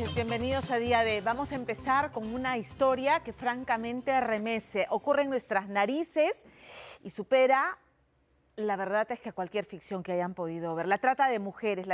noches, bienvenidos a Día D. Vamos a empezar con una historia que francamente remece. Ocurre en nuestras narices y supera, la verdad es que cualquier ficción que hayan podido ver. La trata de mujeres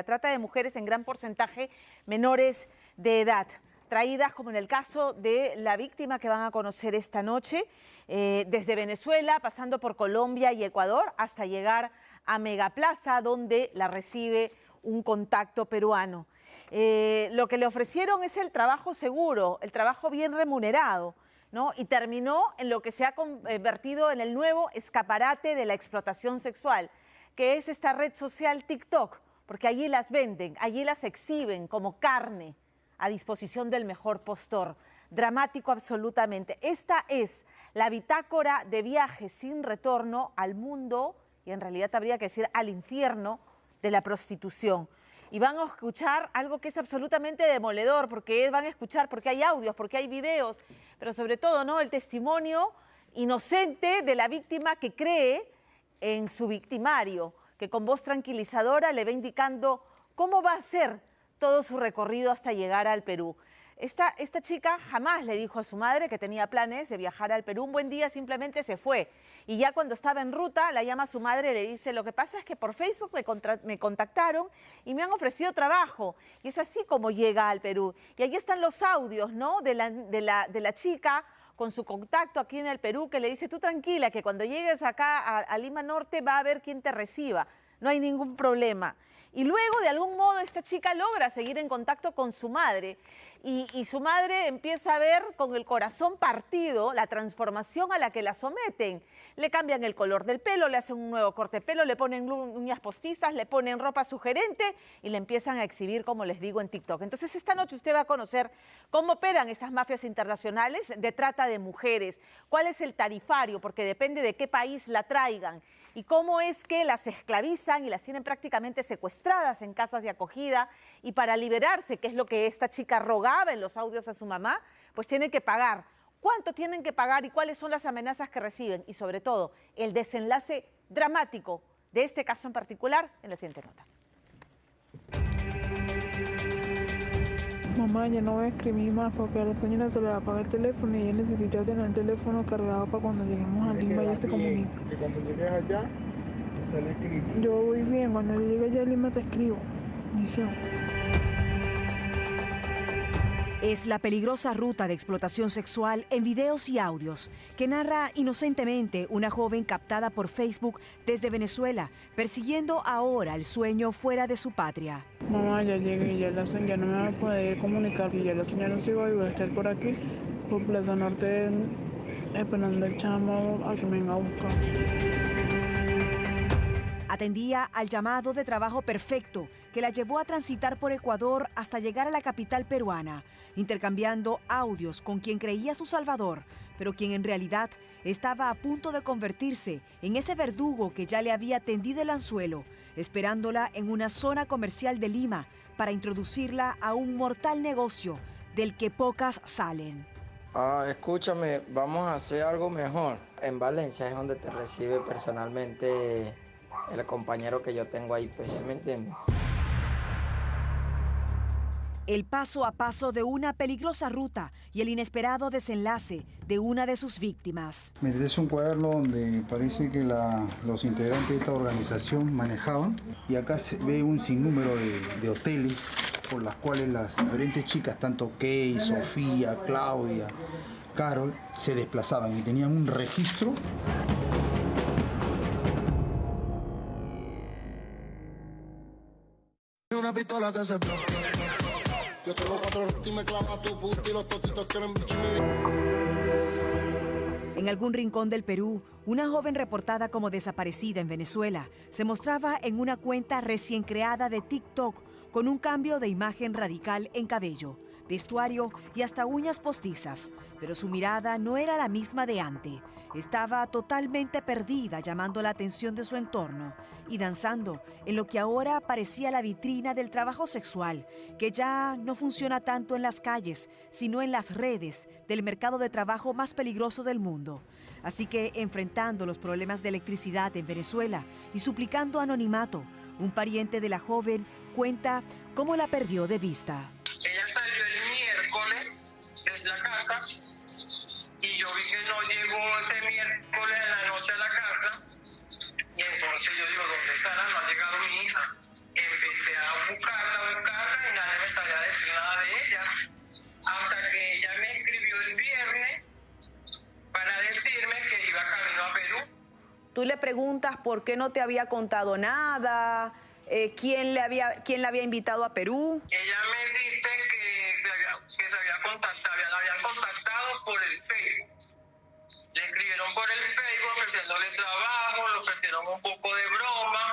en gran porcentaje menores de edad, traídas como en el caso de la víctima que van a conocer esta noche, desde Venezuela, pasando por Colombia y Ecuador, hasta llegar a Megaplaza, donde la recibe un contacto peruano. Lo que le ofrecieron es el trabajo seguro, el trabajo bien remunerado, ¿no? Y terminó en lo que se ha convertido en el nuevo escaparate de la explotación sexual, que es esta red social TikTok, porque allí las venden, allí las exhiben como carne a disposición del mejor postor. Dramático absolutamente. Esta es la bitácora de viaje sin retorno al mundo, y en realidad habría que decir al infierno, de la prostitución. Y van a escuchar algo que es absolutamente demoledor, porque van a escuchar, porque hay audios, porque hay videos, pero sobre todo, ¿no?, el testimonio inocente de la víctima que cree en su victimario, que con voz tranquilizadora le va indicando cómo va a ser todo su recorrido hasta llegar al Perú. Esta chica jamás le dijo a su madre que tenía planes de viajar al Perú. Un buen día simplemente se fue. Y ya cuando estaba en ruta, la llama a su madre y le dice: lo que pasa es que por Facebook me contactaron y me han ofrecido trabajo. Y es así como llega al Perú. Y ahí están los audios, ¿no?, de la chica con su contacto aquí en el Perú, que le dice: tú tranquila, que cuando llegues acá a Lima Norte va a haber quien te reciba. No hay ningún problema. Y luego, de algún modo, esta chica logra seguir en contacto con su madre. Y su madre empieza a ver con el corazón partido la transformación a la que la someten. Le cambian el color del pelo, le hacen un nuevo corte de pelo, le ponen uñas postizas, le ponen ropa sugerente y le empiezan a exhibir, como les digo, en TikTok. Entonces, esta noche usted va a conocer cómo operan estas mafias internacionales de trata de mujeres, cuál es el tarifario, porque depende de qué país la traigan, y cómo es que las esclavizan y las tienen prácticamente secuestradas en casas de acogida, y para liberarse, que es lo que esta chica rogaba en los audios a su mamá, pues tienen que pagar. ¿Cuánto tienen que pagar y cuáles son las amenazas que reciben? Y sobre todo, el desenlace dramático de este caso en particular en la siguiente nota. Mamá, ya no voy a escribir más porque a la señora se le va a apagar el teléfono y ella necesita tener el teléfono cargado para cuando lleguemos a Lima ya se comunica. Y cuando llegues allá, te le escribo. Yo voy bien, cuando yo llegue allá a Lima te escribo. Misión. Es la peligrosa ruta de explotación sexual en videos y audios que narra inocentemente una joven captada por Facebook desde Venezuela, persiguiendo ahora el sueño fuera de su patria. Mamá, ya llegué, ya no me va a poder comunicar y ya la señora se va y voy a estar por aquí, por Plaza Norte, esperando el chamo a que me venga a buscar. Atendía al llamado de trabajo perfecto que la llevó a transitar por Ecuador hasta llegar a la capital peruana, intercambiando audios con quien creía su salvador, pero quien en realidad estaba a punto de convertirse en ese verdugo que ya le había tendido el anzuelo, esperándola en una zona comercial de Lima para introducirla a un mortal negocio del que pocas salen. Escúchame, vamos a hacer algo mejor. En Valencia es donde te recibe personalmente el compañero que yo tengo ahí, pues, ¿sí me entiendes? El paso a paso de una peligrosa ruta y el inesperado desenlace de una de sus víctimas. Es un cuaderno donde parece que los integrantes de esta organización manejaban, y acá se ve un sinnúmero de hoteles por las cuales las diferentes chicas, tanto Kay, Sofía, Claudia, Carol, se desplazaban y tenían un registro. Una pistola que se yo tengo 4 y me clava tu puta y los totitos quieren bichir. En algún rincón del Perú, una joven reportada como desaparecida en Venezuela se mostraba en una cuenta recién creada de TikTok con un cambio de imagen radical en cabello, vestuario y hasta uñas postizas. Pero su mirada no era la misma de antes. Estaba totalmente perdida, llamando la atención de su entorno y danzando en lo que ahora parecía la vitrina del trabajo sexual, que ya no funciona tanto en las calles, sino en las redes del mercado de trabajo más peligroso del mundo. Así que, enfrentando los problemas de electricidad en Venezuela y suplicando anonimato, un pariente de la joven cuenta cómo la perdió de vista. Ella salió el no llegó ese miércoles en la noche a la casa. Y entonces yo digo, ¿dónde estará? No ha llegado mi hija. Empecé a buscarla y nadie me sabía decir nada de ella. Hasta que ella me escribió el viernes para decirme que iba camino a Perú. Tú le preguntas por qué no te había contado nada, quién la había invitado a Perú. Ella me dice que la habían contactado por el Facebook. Le escribieron por el Facebook ofreciéndole trabajo, le ofrecieron un poco de broma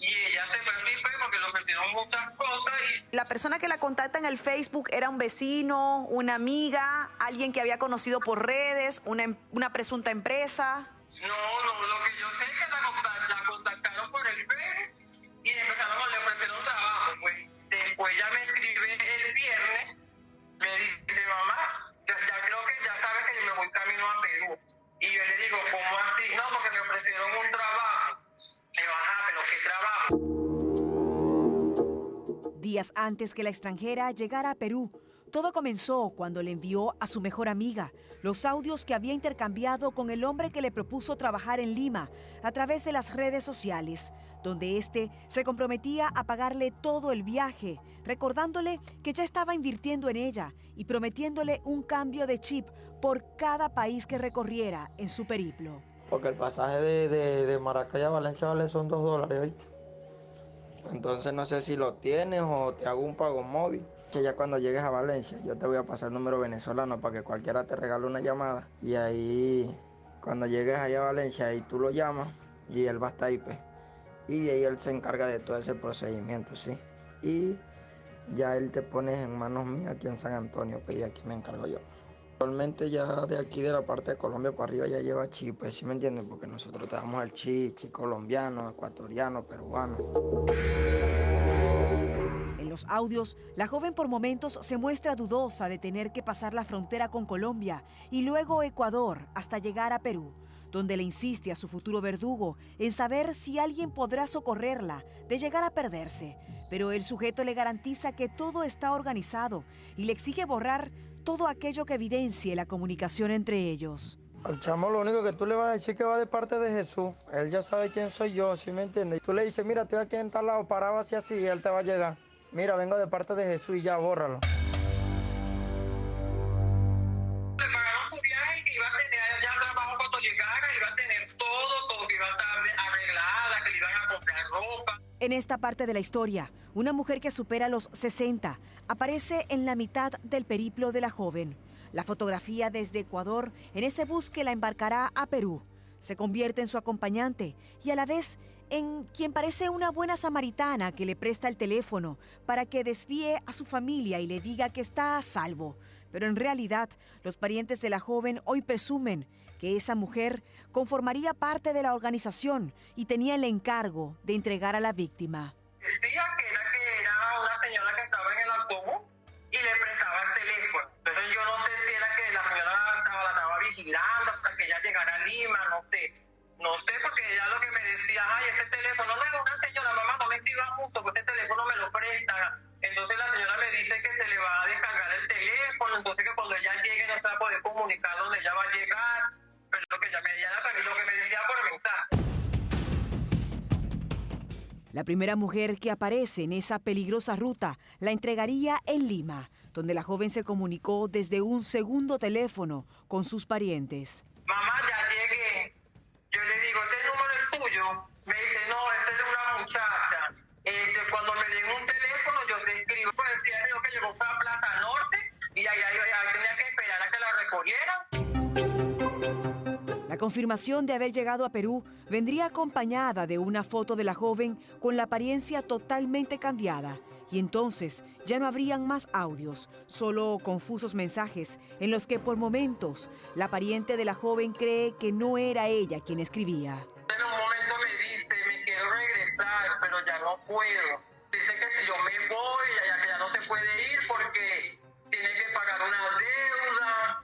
y ella se fue a mi Facebook porque le ofrecieron muchas cosas. La persona que la contacta en el Facebook era un vecino, una amiga, alguien que había conocido por redes, una presunta empresa. No, lo que yo sé es que la contactaron por el Facebook y le ofrecieron trabajo. Pues después ella me escribe el viernes, me dice, mamá, ya creo que ya sabes que me voy camino a Perú. Y yo le digo, ¿cómo así? No, porque me ofrecieron un trabajo. Le digo, ajá, pero ¿qué trabajo? Días antes que la extranjera llegara a Perú, todo comenzó cuando le envió a su mejor amiga los audios que había intercambiado con el hombre que le propuso trabajar en Lima a través de las redes sociales, donde este se comprometía a pagarle todo el viaje, recordándole que ya estaba invirtiendo en ella y prometiéndole un cambio de chip por cada país que recorriera en su periplo. Porque el pasaje de Maracay a Valencia vale son $2, ¿viste? Entonces no sé si lo tienes o te hago un pago móvil. Que ya cuando llegues a Valencia, yo te voy a pasar el número venezolano para que cualquiera te regale una llamada. Y ahí, cuando llegues allá a Valencia, ahí tú lo llamas y él va a estar ahí, pues. Y ahí él se encarga de todo ese procedimiento, ¿sí? Y ya él te pones en manos mías aquí en San Antonio, pues, y de aquí me encargo yo. Actualmente ya de aquí de la parte de Colombia para arriba ya lleva chi, pues, ¿sí me entienden? Porque nosotros te damos el chi colombiano, ecuatoriano, peruano. En los audios, la joven por momentos se muestra dudosa de tener que pasar la frontera con Colombia y luego Ecuador hasta llegar a Perú, donde le insiste a su futuro verdugo en saber si alguien podrá socorrerla de llegar a perderse. Pero el sujeto le garantiza que todo está organizado y le exige borrar todo aquello que evidencie la comunicación entre ellos. Al chamo lo único que tú le vas a decir que va de parte de Jesús. Él ya sabe quién soy yo, ¿sí me entiendes? Tú le dices, mira, estoy aquí en tal lado, parado así, y él te va a llegar. Mira, vengo de parte de Jesús y ya, bórralo. Le pagaron su viaje y que iba a tener ya trabajo cuando llegara, iba a tener todo, que iba a estar arreglada, que le iban a comprar ropa. En esta parte de la historia, una mujer que supera los 60 aparece en la mitad del periplo de la joven. La fotografía desde Ecuador en ese bus que la embarcará a Perú. Se convierte en su acompañante y a la vez en quien parece una buena samaritana que le presta el teléfono para que desvíe a su familia y le diga que está a salvo. Pero en realidad, los parientes de la joven hoy presumen que esa mujer conformaría parte de la organización y tenía el encargo de entregar a la víctima. Decía que era una señora que estaba en el autobús y le prestaba el teléfono. Entonces yo no sé si era que la señora la estaba vigilando hasta que ella llegara a Lima, no sé. No sé, porque ella lo que me decía, ay, ese teléfono no es una señora, mamá, no me escribas justo, porque ese teléfono me lo prestan. Entonces la señora me dice que se le va a descargar el teléfono, entonces que cuando ella llegue no se va a poder comunicar dónde ella va a llegar. Pero lo que ella me decía por mensaje. La primera mujer que aparece en esa peligrosa ruta la entregaría en Lima, donde la joven se comunicó desde un segundo teléfono con sus parientes. Mamá, ya llegué. Yo le digo, ¿este número es tuyo? Me dice, no, este es de una muchacha. Cuando me den un teléfono, yo te escribo. Pues decía, me dijo que llegó a Plaza Norte y ahí tenía que esperar a que la recogieran. La confirmación de haber llegado a Perú vendría acompañada de una foto de la joven con la apariencia totalmente cambiada. Y entonces ya no habrían más audios, solo confusos mensajes en los que por momentos la pariente de la joven cree que no era ella quien escribía. En un momento me dice, me quiero regresar, pero ya no puedo. Dice que si yo me voy, ya no se puede ir porque tiene que pagar una deuda,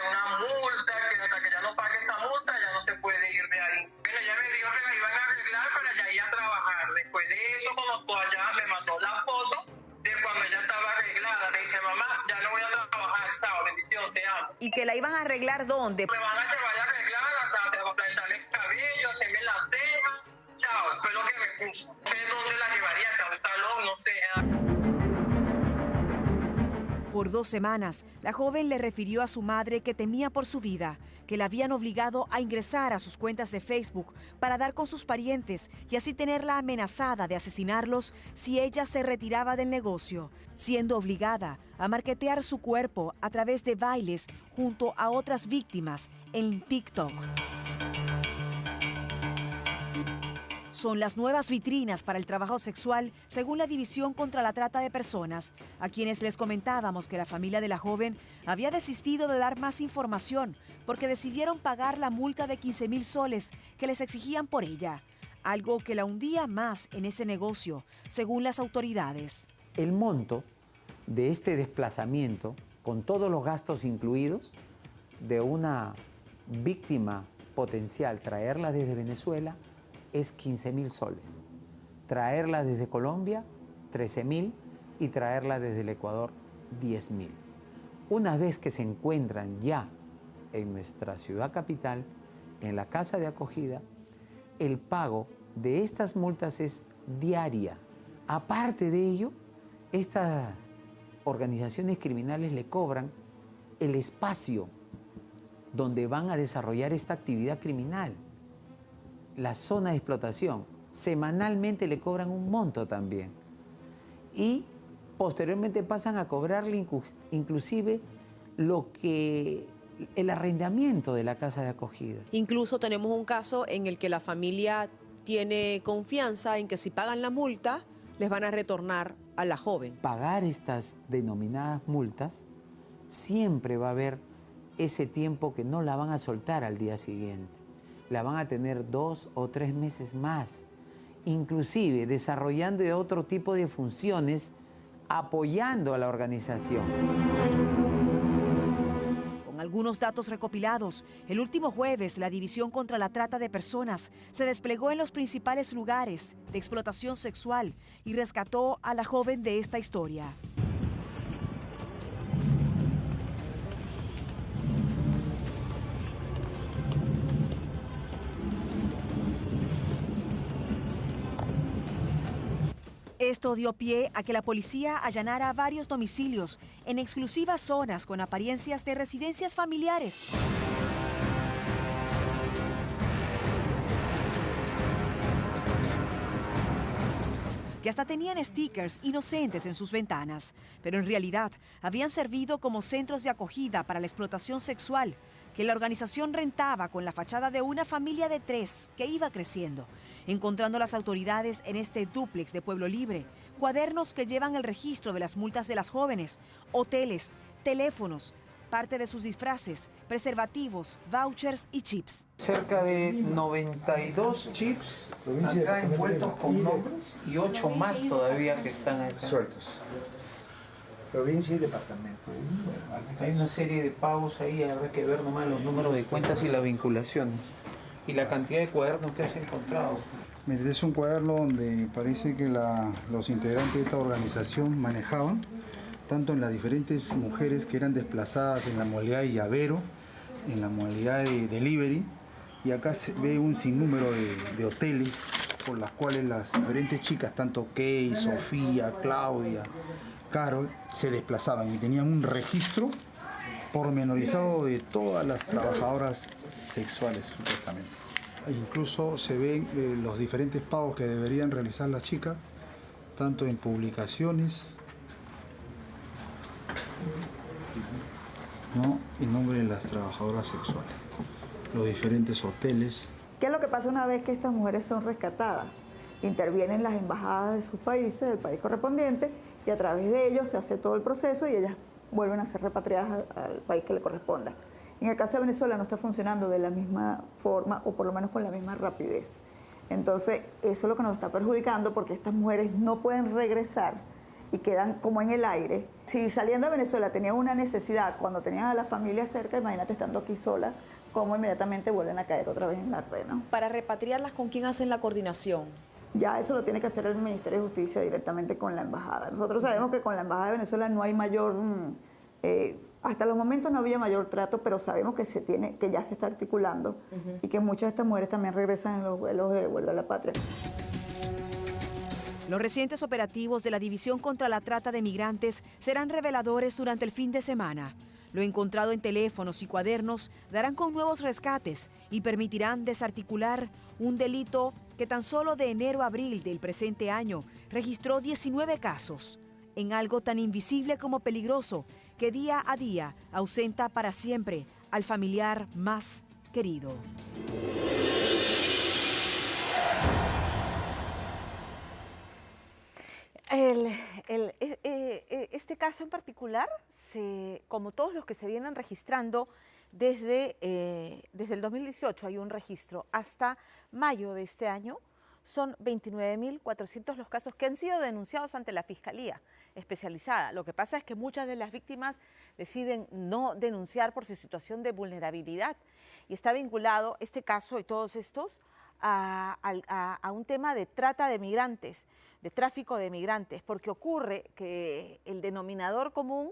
una multa, que hasta que ya no pague esa multa ya no se puede ir de ahí. Bueno, ella me dijo que la iban a arreglar para ya ir a trabajar. Después de eso, cuando allá me mandó la foto de cuando ella estaba arreglada, me dice, mamá, ya no voy a trabajar, chao, bendición, te amo. ¿Y ¿Y que la iban a arreglar dónde? Me van a llevar a arreglar, hasta te voy a planchar el cabello, hacerme las cejas. Chao, fue lo que me puso. No sé dónde la llevaría, a un salón, no sé. Por 2 semanas, la joven le refirió a su madre que temía por su vida, que la habían obligado a ingresar a sus cuentas de Facebook para dar con sus parientes y así tenerla amenazada de asesinarlos si ella se retiraba del negocio, siendo obligada a marketear su cuerpo a través de bailes junto a otras víctimas en TikTok. Son las nuevas vitrinas para el trabajo sexual, según la División contra la Trata de Personas, a quienes les comentábamos que la familia de la joven había desistido de dar más información porque decidieron pagar la multa de 15,000 soles que les exigían por ella, algo que la hundía más en ese negocio, según las autoridades. El monto de este desplazamiento, con todos los gastos incluidos, de una víctima potencial, traerla desde Venezuela, es 15,000 soles. Traerla desde Colombia, 13,000, y traerla desde el Ecuador, 10,000. Una vez que se encuentran ya en nuestra ciudad capital, en la casa de acogida, el pago de estas multas es diaria. Aparte de ello, estas organizaciones criminales le cobran el espacio donde van a desarrollar esta actividad criminal. La zona de explotación, semanalmente le cobran un monto también. Y posteriormente pasan a cobrarle inclusive el arrendamiento de la casa de acogida. Incluso tenemos un caso en el que la familia tiene confianza en que si pagan la multa, les van a retornar a la joven. Pagar estas denominadas multas, siempre va a haber ese tiempo que no la van a soltar al día siguiente. La van a tener 2 o 3 meses más, inclusive desarrollando otro tipo de funciones, apoyando a la organización. Con algunos datos recopilados, el último jueves la División contra la Trata de Personas se desplegó en los principales lugares de explotación sexual y rescató a la joven de esta historia. Esto dio pie a que la policía allanara varios domicilios en exclusivas zonas con apariencias de residencias familiares. Que hasta tenían stickers inocentes en sus ventanas, pero en realidad habían servido como centros de acogida para la explotación sexual, que la organización rentaba con la fachada de una familia de 3 que iba creciendo, encontrando las autoridades en este dúplex de Pueblo Libre, cuadernos que llevan el registro de las multas de las jóvenes, hoteles, teléfonos, parte de sus disfraces, preservativos, vouchers y chips. Cerca de 92 chips acá envueltos con nombres y 8 más todavía que están acá. Sueltos. Provincia y departamento. Hay una serie de pagos ahí, habrá que ver nomás los números de cuentas y las vinculaciones. Y la cantidad de cuadernos que has encontrado. Mire, es un cuaderno donde parece que los integrantes de esta organización manejaban, tanto en las diferentes mujeres que eran desplazadas en la modalidad de llavero, en la modalidad de delivery, y acá se ve un sinnúmero de hoteles por las cuales las diferentes chicas, tanto Kay, Sofía, Claudia, Carol, se desplazaban y tenían un registro pormenorizado de todas las trabajadoras sexuales, supuestamente. E incluso se ven los diferentes pagos que deberían realizar las chicas, tanto en publicaciones, ¿no?, en nombre de las trabajadoras sexuales, los diferentes hoteles. ¿Qué es lo que pasa una vez que estas mujeres son rescatadas? Intervienen las embajadas de sus países, del país correspondiente, y a través de ellos se hace todo el proceso y ellas vuelven a ser repatriadas al país que le corresponda. En el caso de Venezuela no está funcionando de la misma forma o por lo menos con la misma rapidez. Entonces eso es lo que nos está perjudicando porque estas mujeres no pueden regresar y quedan como en el aire. Si saliendo de Venezuela tenían una necesidad, cuando tenían a la familia cerca, imagínate estando aquí sola, cómo inmediatamente vuelven a caer otra vez en la red, ¿no? Para repatriarlas, ¿con quién hacen la coordinación? Ya eso lo tiene que hacer el Ministerio de Justicia directamente con la embajada. Nosotros sabemos que con la embajada de Venezuela no hay mayor Hasta los momentos no había mayor trato, pero sabemos que que ya se está articulando y que muchas de estas mujeres también regresan en los vuelos de vuelta a la patria. Los recientes operativos de la División contra la Trata de Migrantes serán reveladores durante el fin de semana. Lo encontrado en teléfonos y cuadernos darán con nuevos rescates y permitirán desarticular un delito que tan solo de enero a abril del presente año registró 19 casos, en algo tan invisible como peligroso que día a día ausenta para siempre al familiar más querido. Este caso en particular, como todos los que se vienen registrando desde el 2018, hay un registro hasta mayo de este año, son 29.400 los casos que han sido denunciados ante la Fiscalía Especializada. Lo que pasa es que muchas de las víctimas deciden no denunciar por su situación de vulnerabilidad y está vinculado este caso y todos estos a un tema de trata de migrantes, de tráfico de migrantes, porque ocurre que el denominador común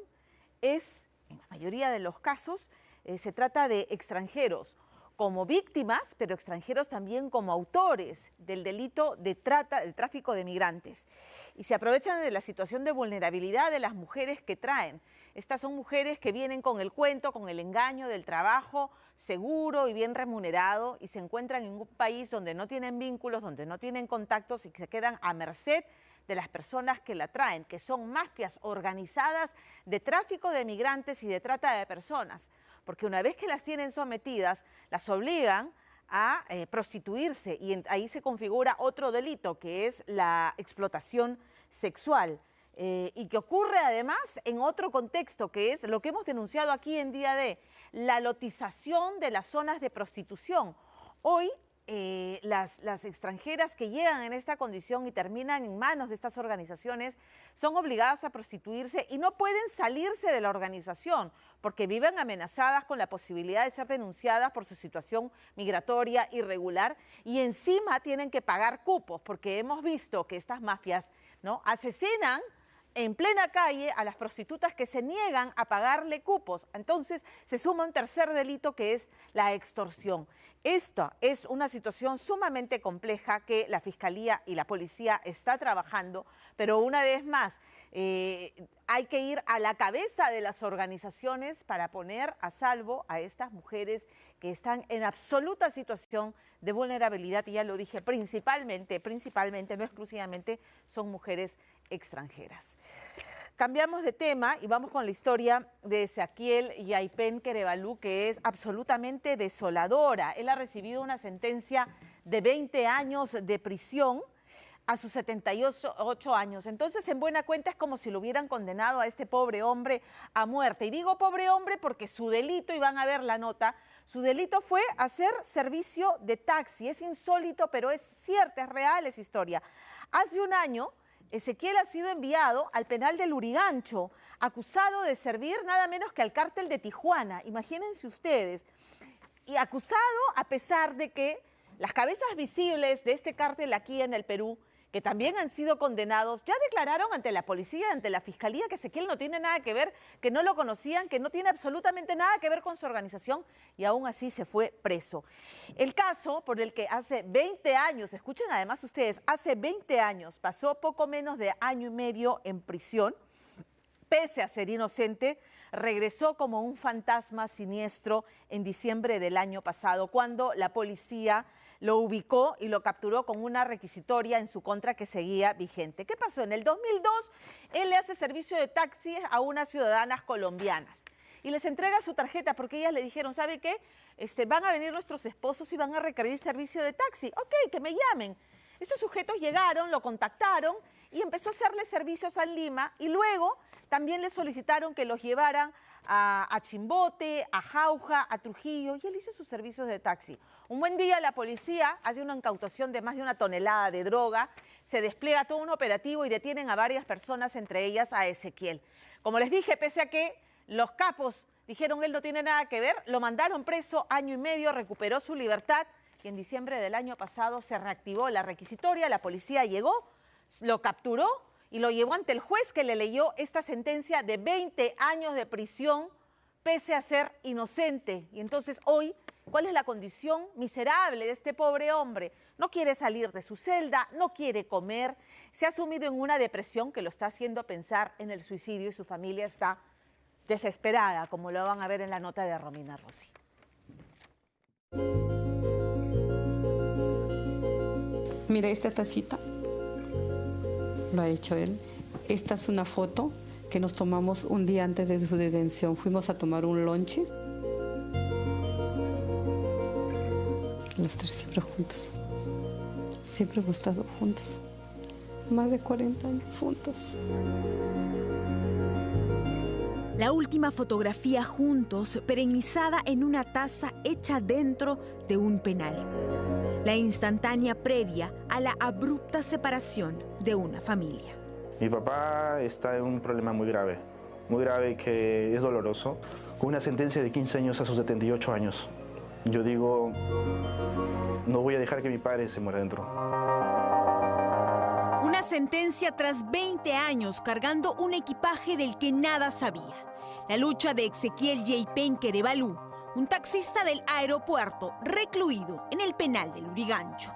es, en la mayoría de los casos, se trata de extranjeros como víctimas, pero extranjeros también como autores del delito de tráfico de migrantes. Y se aprovechan de la situación de vulnerabilidad de las mujeres que traen. Estas son mujeres que vienen con el cuento, con el engaño del trabajo seguro y bien remunerado y se encuentran en un país donde no tienen vínculos, donde no tienen contactos y que se quedan a merced de las personas que la traen, que son mafias organizadas de tráfico de migrantes y de trata de personas. Porque una vez que las tienen sometidas, las obligan a prostituirse y ahí se configura otro delito que es la explotación sexual y que ocurre además en otro contexto que es lo que hemos denunciado aquí en Día D, la lotización de las zonas de prostitución. Hoy las extranjeras que llegan en esta condición y terminan en manos de estas organizaciones son obligadas a prostituirse y no pueden salirse de la organización porque viven amenazadas con la posibilidad de ser denunciadas por su situación migratoria irregular y encima tienen que pagar cupos porque hemos visto que estas mafias, ¿no?, asesinan en plena calle a las prostitutas que se niegan a pagarle cupos. Entonces se suma un tercer delito que es la extorsión. Esta es una situación sumamente compleja que la Fiscalía y la Policía está trabajando, pero una vez más hay que ir a la cabeza de las organizaciones para poner a salvo a estas mujeres que están en absoluta situación de vulnerabilidad y ya lo dije, principalmente, no exclusivamente, son mujeres extranjeras. Cambiamos de tema y vamos con la historia de Ezequiel Yaipen Kerebalú, que es absolutamente desoladora. Él ha recibido una sentencia de 20 años de prisión a sus 78 años. Entonces, en buena cuenta, es como si lo hubieran condenado a este pobre hombre a muerte. Y digo pobre hombre porque su delito, y van a ver la nota, su delito fue hacer servicio de taxi. Es insólito, pero es cierta, es real esa historia. Hace un año, Ezequiel ha sido enviado al penal de Lurigancho, acusado de servir nada menos que al cártel de Tijuana. Imagínense ustedes. Y acusado a pesar de que las cabezas visibles de este cártel aquí en el Perú, que también han sido condenados, ya declararon ante la policía, ante la fiscalía, que Ezequiel no tiene nada que ver, que no lo conocían, que no tiene absolutamente nada que ver con su organización y aún así se fue preso. El caso por el que hace 20 años, escuchen además ustedes, hace 20 años pasó poco menos de año y medio en prisión, pese a ser inocente, regresó como un fantasma siniestro en diciembre del año pasado, cuando la policía lo ubicó y lo capturó con una requisitoria en su contra que seguía vigente. ¿Qué pasó? En el 2002, él le hace servicio de taxi a unas ciudadanas colombianas y les entrega su tarjeta porque ellas le dijeron, ¿sabe qué? Van a venir nuestros esposos y van a requerir servicio de taxi. Ok, que me llamen. Estos sujetos llegaron, lo contactaron y empezó a hacerle servicios a Lima y luego también le solicitaron que los llevaran a Chimbote, a Jauja, a Trujillo y él hizo sus servicios de taxi. Un buen día la policía hace una incautación de más de 1 tonelada de droga, se despliega todo un operativo y detienen a varias personas, entre ellas a Ezequiel. Como les dije, pese a que los capos dijeron él no tiene nada que ver, lo mandaron preso año y medio, recuperó su libertad y en diciembre del año pasado se reactivó la requisitoria, la policía llegó, lo capturó y lo llevó ante el juez que le leyó esta sentencia de 20 años de prisión pese a ser inocente. Y entonces hoy, ¿cuál es la condición miserable de este pobre hombre? No quiere salir de su celda, no quiere comer, se ha sumido en una depresión que lo está haciendo pensar en el suicidio y su familia está desesperada, como lo van a ver en la nota de Romina Rossi. Mira esta tacita, lo ha hecho él. Esta es una foto que nos tomamos un día antes de su detención. Fuimos a tomar un lonche. Los tres siempre juntos. Siempre hemos estado juntos. Más de 40 años juntos. La última fotografía juntos, perennizada en una taza hecha dentro de un penal. La instantánea previa a la abrupta separación de una familia. Mi papá está en un problema muy grave que es doloroso, con una sentencia de 15 años a sus 78 años. Yo digo, no voy a dejar que mi padre se muera dentro. Una sentencia tras 20 años cargando un equipaje del que nada sabía. La lucha de Ezequiel J. Penquerebalú, un taxista del aeropuerto recluido en el penal del Lurigancho.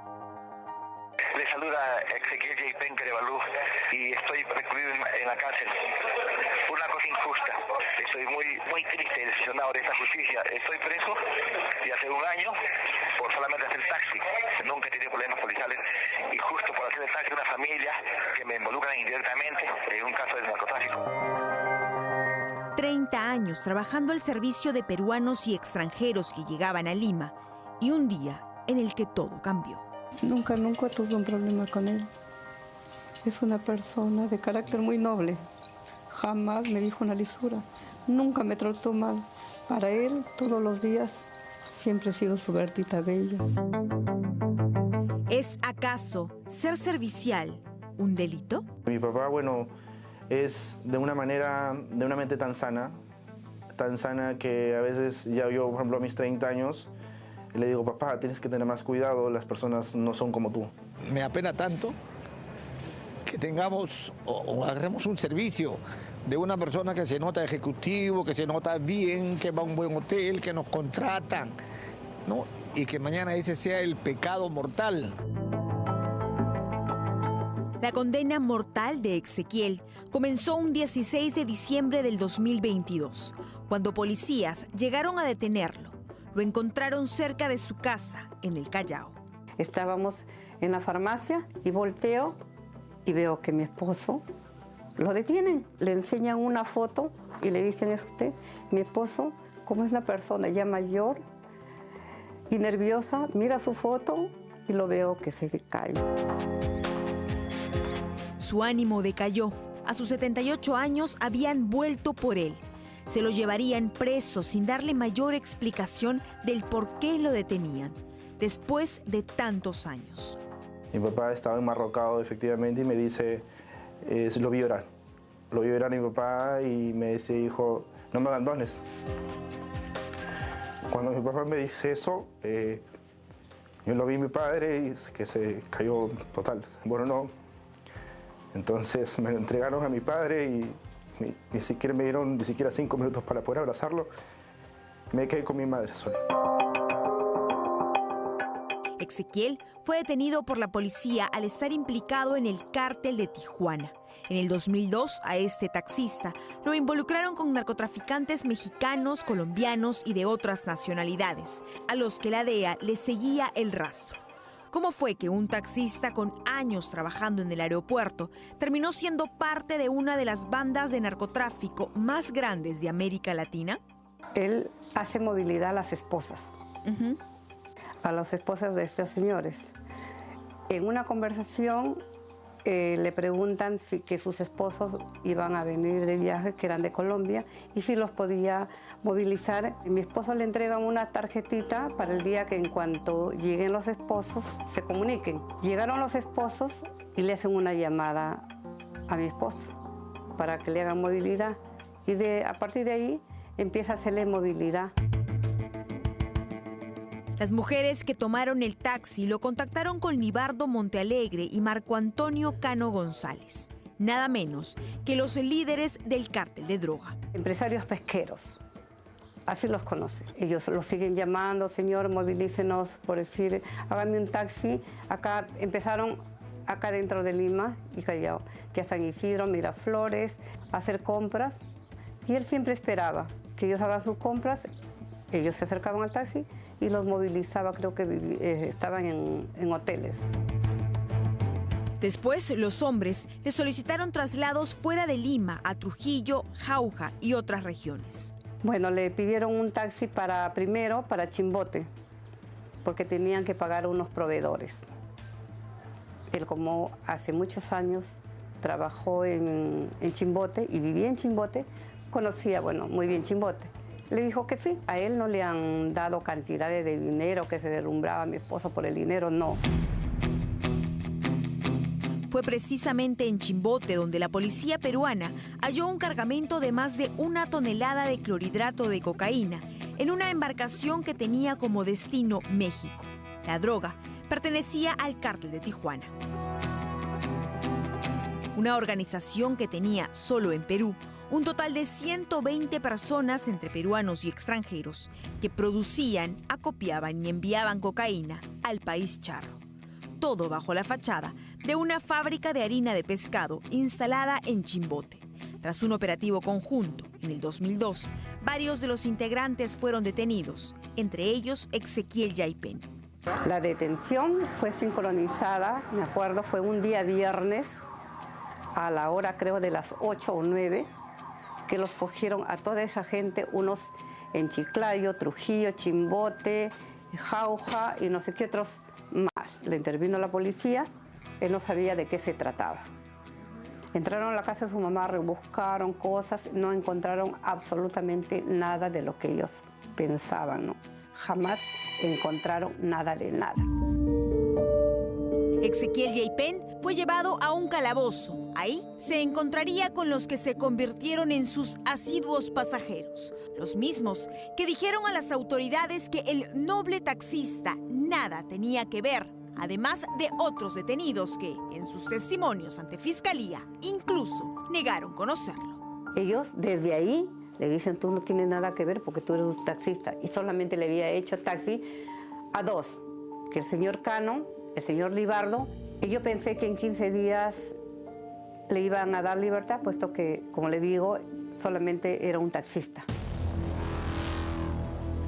Le saluda Ezequiel J. Penquerebalú y estoy recluido en la cárcel. Una cosa injusta. Estoy muy triste y decepcionado de esta justicia. Estoy preso y hace un año por solamente hacer taxi. Nunca he tenido problemas policiales y justo por hacer el taxi una familia que me involucran indirectamente en un caso de narcotráfico. 30 años trabajando al servicio de peruanos y extranjeros que llegaban a Lima y un día en el que todo cambió. Nunca tuve un problema con él. Es una persona de carácter muy noble. Jamás me dijo una lisura. Nunca me trató mal. Para él, todos los días, siempre he sido su Bertita bella. ¿Es acaso ser servicial un delito? Mi papá, es de una mente tan sana que a veces ya yo, por ejemplo, a mis 30 años, le digo, papá, tienes que tener más cuidado, las personas no son como tú. Me apena tanto que tengamos o agarremos un servicio de una persona que se nota ejecutivo, que se nota bien, que va a un buen hotel, que nos contratan, ¿no? Y que mañana ese sea el pecado mortal. La condena mortal de Ezequiel comenzó un 16 de diciembre del 2022, cuando policías llegaron a detenerlo. Lo encontraron cerca de su casa, en el Callao. Estábamos en la farmacia y volteo y veo que mi esposo lo detienen. Le enseñan una foto y le dicen, ¿es usted? Mi esposo, como es una persona ya mayor y nerviosa, mira su foto y lo veo que se cae. Su ánimo decayó. A sus 78 años habían vuelto por él. Se lo llevarían preso sin darle mayor explicación del por qué lo detenían, después de tantos años. Mi papá estaba enmarrocado efectivamente y me dice, lo vi llorar. Lo vi llorar a mi papá y me dice, hijo, no me abandones. Cuando mi papá me dice eso, yo lo vi a mi padre y que se cayó total. Bueno, no. Entonces me lo entregaron a mi padre y ni siquiera me dieron 5 minutos para poder abrazarlo. Me quedé con mi madre sola. Ezequiel fue detenido por la policía al estar implicado en el cártel de Tijuana. En el 2002, a este taxista lo involucraron con narcotraficantes mexicanos, colombianos y de otras nacionalidades, a los que la DEA le seguía el rastro. ¿Cómo fue que un taxista con años trabajando en el aeropuerto terminó siendo parte de una de las bandas de narcotráfico más grandes de América Latina? Él hace movilidad a las esposas, a las esposas de estos señores. En una conversación le preguntan que sus esposos iban a venir de viaje, que eran de Colombia, y si los podía movilizar. Mi esposo le entrega una tarjetita para el día que en cuanto lleguen los esposos se comuniquen. Llegaron los esposos y le hacen una llamada a mi esposo para que le hagan movilidad. Y a partir de ahí empieza a hacerle movilidad. Las mujeres que tomaron el taxi lo contactaron con Libardo Montealegre y Marco Antonio Cano González, nada menos que los líderes del cártel de droga. Empresarios pesqueros así los conoce. Ellos los siguen llamando, señor, movilícenos, por decir, hágame un taxi. Acá empezaron, acá dentro de Lima y Callao, que a San Isidro, Miraflores, a hacer compras. Y él siempre esperaba que ellos hagan sus compras, ellos se acercaban al taxi y los movilizaba, creo que estaban en hoteles. Después, los hombres le solicitaron traslados fuera de Lima, a Trujillo, Jauja y otras regiones. Bueno, le pidieron un taxi primero para Chimbote, porque tenían que pagar unos proveedores. Él, como hace muchos años trabajó en Chimbote y vivía en Chimbote, conocía, bueno, muy bien Chimbote. Le dijo que sí, a él no le han dado cantidades de dinero, que se derrumbraba a mi esposo por el dinero, no. Fue precisamente en Chimbote donde la policía peruana halló un cargamento de más de 1 tonelada de clorhidrato de cocaína en una embarcación que tenía como destino México. La droga pertenecía al cártel de Tijuana. Una organización que tenía solo en Perú un total de 120 personas entre peruanos y extranjeros que producían, acopiaban y enviaban cocaína al país charro. Todo bajo la fachada de una fábrica de harina de pescado instalada en Chimbote. Tras un operativo conjunto en el 2002, varios de los integrantes fueron detenidos, entre ellos Exequiel Yaipen. La detención fue sincronizada, me acuerdo, fue un día viernes a la hora creo de las 8 o 9, que los cogieron a toda esa gente, unos en Chiclayo, Trujillo, Chimbote, Jauja y no sé qué otros más. Le intervino la policía, él no sabía de qué se trataba. Entraron a la casa de su mamá, rebuscaron cosas, no encontraron absolutamente nada de lo que ellos pensaban, ¿no? Jamás encontraron nada de nada. Exequiel Yaipen fue llevado a un calabozo. Ahí se encontraría con los que se convirtieron en sus asiduos pasajeros. Los mismos que dijeron a las autoridades que el noble taxista nada tenía que ver, además de otros detenidos que, en sus testimonios ante Fiscalía, incluso negaron conocerlo. Ellos desde ahí le dicen, tú no tienes nada que ver porque tú eres un taxista. Y solamente le había hecho taxi a 2, que el señor Cano, el señor Libardo, y yo pensé que en 15 días le iban a dar libertad, puesto que, como le digo, solamente era un taxista.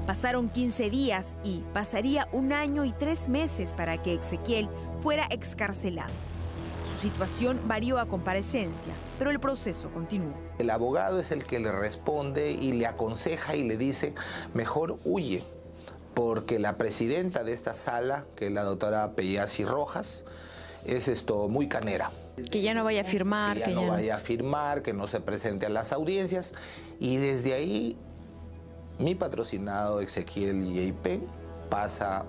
Pasaron 15 días y pasaría 1 año y 3 meses para que Exequiel fuera excarcelado. Su situación varió a comparecencia, pero el proceso continuó. El abogado es el que le responde y le aconseja y le dice, mejor huye, porque la presidenta de esta sala, que es la doctora Pellasi Rojas, es muy canera. Que ya no vaya a firmar. Que ya no vaya a firmar, que no se presente a las audiencias. Y desde ahí, mi patrocinado Exequiel Yaipen pasa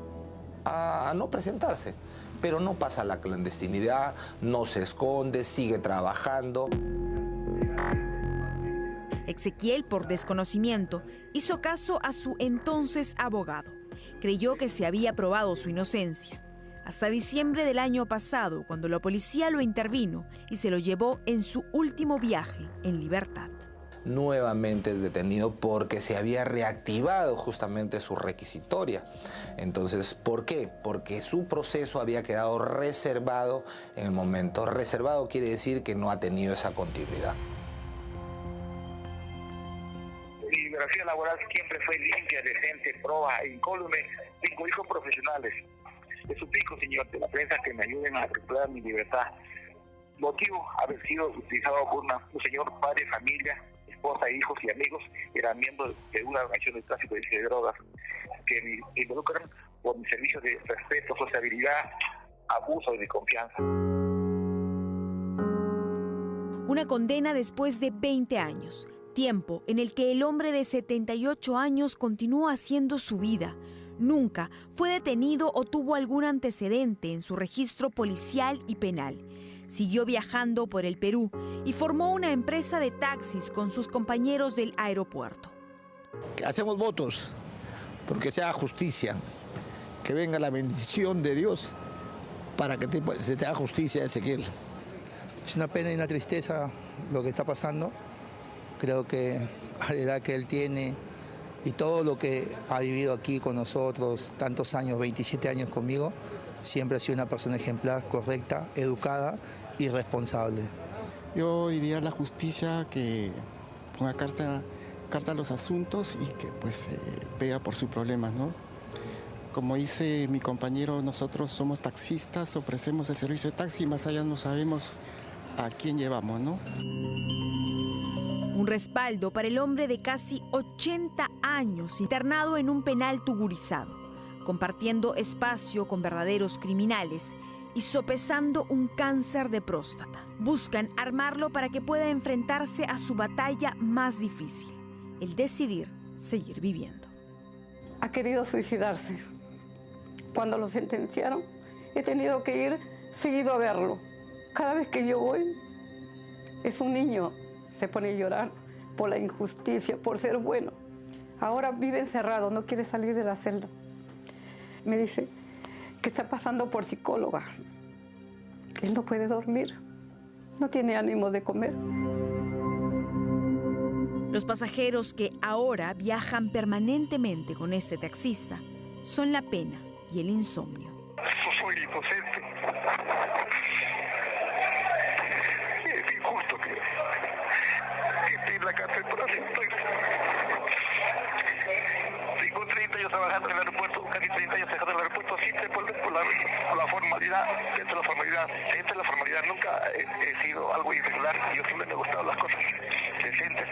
a no presentarse. Pero no pasa a la clandestinidad, no se esconde, sigue trabajando. Exequiel, por desconocimiento, hizo caso a su entonces abogado. Creyó que se había probado su inocencia. Hasta diciembre del año pasado, cuando la policía lo intervino y se lo llevó en su último viaje en libertad. Nuevamente es detenido porque se había reactivado justamente su requisitoria. Entonces, ¿por qué? Porque su proceso había quedado reservado en el momento. Reservado quiere decir que no ha tenido esa continuidad. Mi biografía laboral siempre fue limpia, decente, proba e incólume. Tengo hijos profesionales. Les suplico, señor, de la prensa que me ayuden a recuperar mi libertad. Motivo haber sido utilizado por un señor padre de familia, esposa, hijos y amigos, era miembro de una organización de tráfico de drogas que me involucran por mi servicio de respeto, sociabilidad, abuso y de confianza. Una condena después de 20 años, tiempo en el que el hombre de 78 años continuó haciendo su vida. Nunca fue detenido o tuvo algún antecedente en su registro policial y penal. Siguió viajando por el Perú y formó una empresa de taxis con sus compañeros del aeropuerto. Hacemos votos porque se haga justicia, que venga la bendición de Dios para que se te haga justicia, Exequiel. Es una pena y una tristeza lo que está pasando. Creo que a la edad que él tiene Y todo lo que ha vivido aquí con nosotros, tantos años, 27 años conmigo, siempre ha sido una persona ejemplar, correcta, educada y responsable. Yo diría a la justicia que ponga carta a los asuntos y que pues vea por sus problemas, ¿no? Como dice mi compañero, nosotros somos taxistas, ofrecemos el servicio de taxi y más allá no sabemos a quién llevamos, ¿no? Un respaldo para el hombre de casi 80 años internado en un penal tugurizado, compartiendo espacio con verdaderos criminales y sopesando un cáncer de próstata. Buscan armarlo para que pueda enfrentarse a su batalla más difícil, el decidir seguir viviendo. Ha querido suicidarse. Cuando lo sentenciaron, he tenido que ir seguido a verlo. Cada vez que yo voy, es un niño. Se pone a llorar por la injusticia, por ser bueno. Ahora vive encerrado, no quiere salir de la celda. Me dice que está pasando por psicóloga. Él no puede dormir, no tiene ánimo de comer. Los pasajeros que ahora viajan permanentemente con este taxista son la pena y el insomnio. Soy inocente. Es injusto que esté en la cárcel por así. Tengo 30 años trabajando en el aeropuerto, casi 30 años trabajando en el aeropuerto, siempre por la formalidad. Esta es la formalidad. Nunca he sido algo irregular. Yo siempre me han gustado las cosas decentes,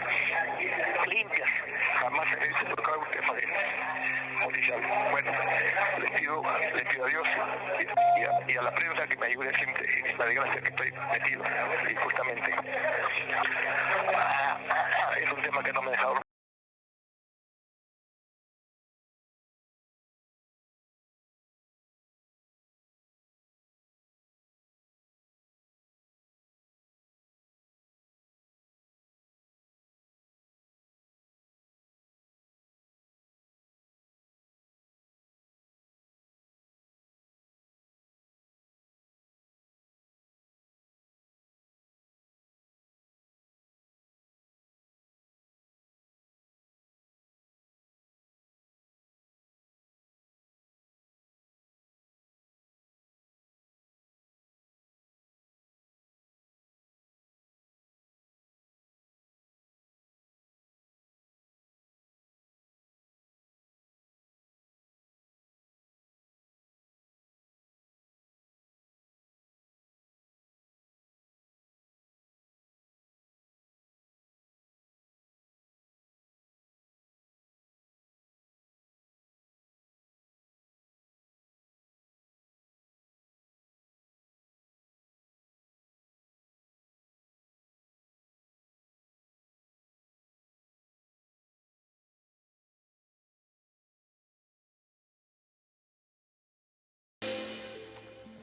limpias. Jamás he tocado un tema de policial. Bueno, le pido a Dios y a la prensa que me ayude siempre en la desgracia que estoy metido, injustamente. Es un tema que no me ha dejado.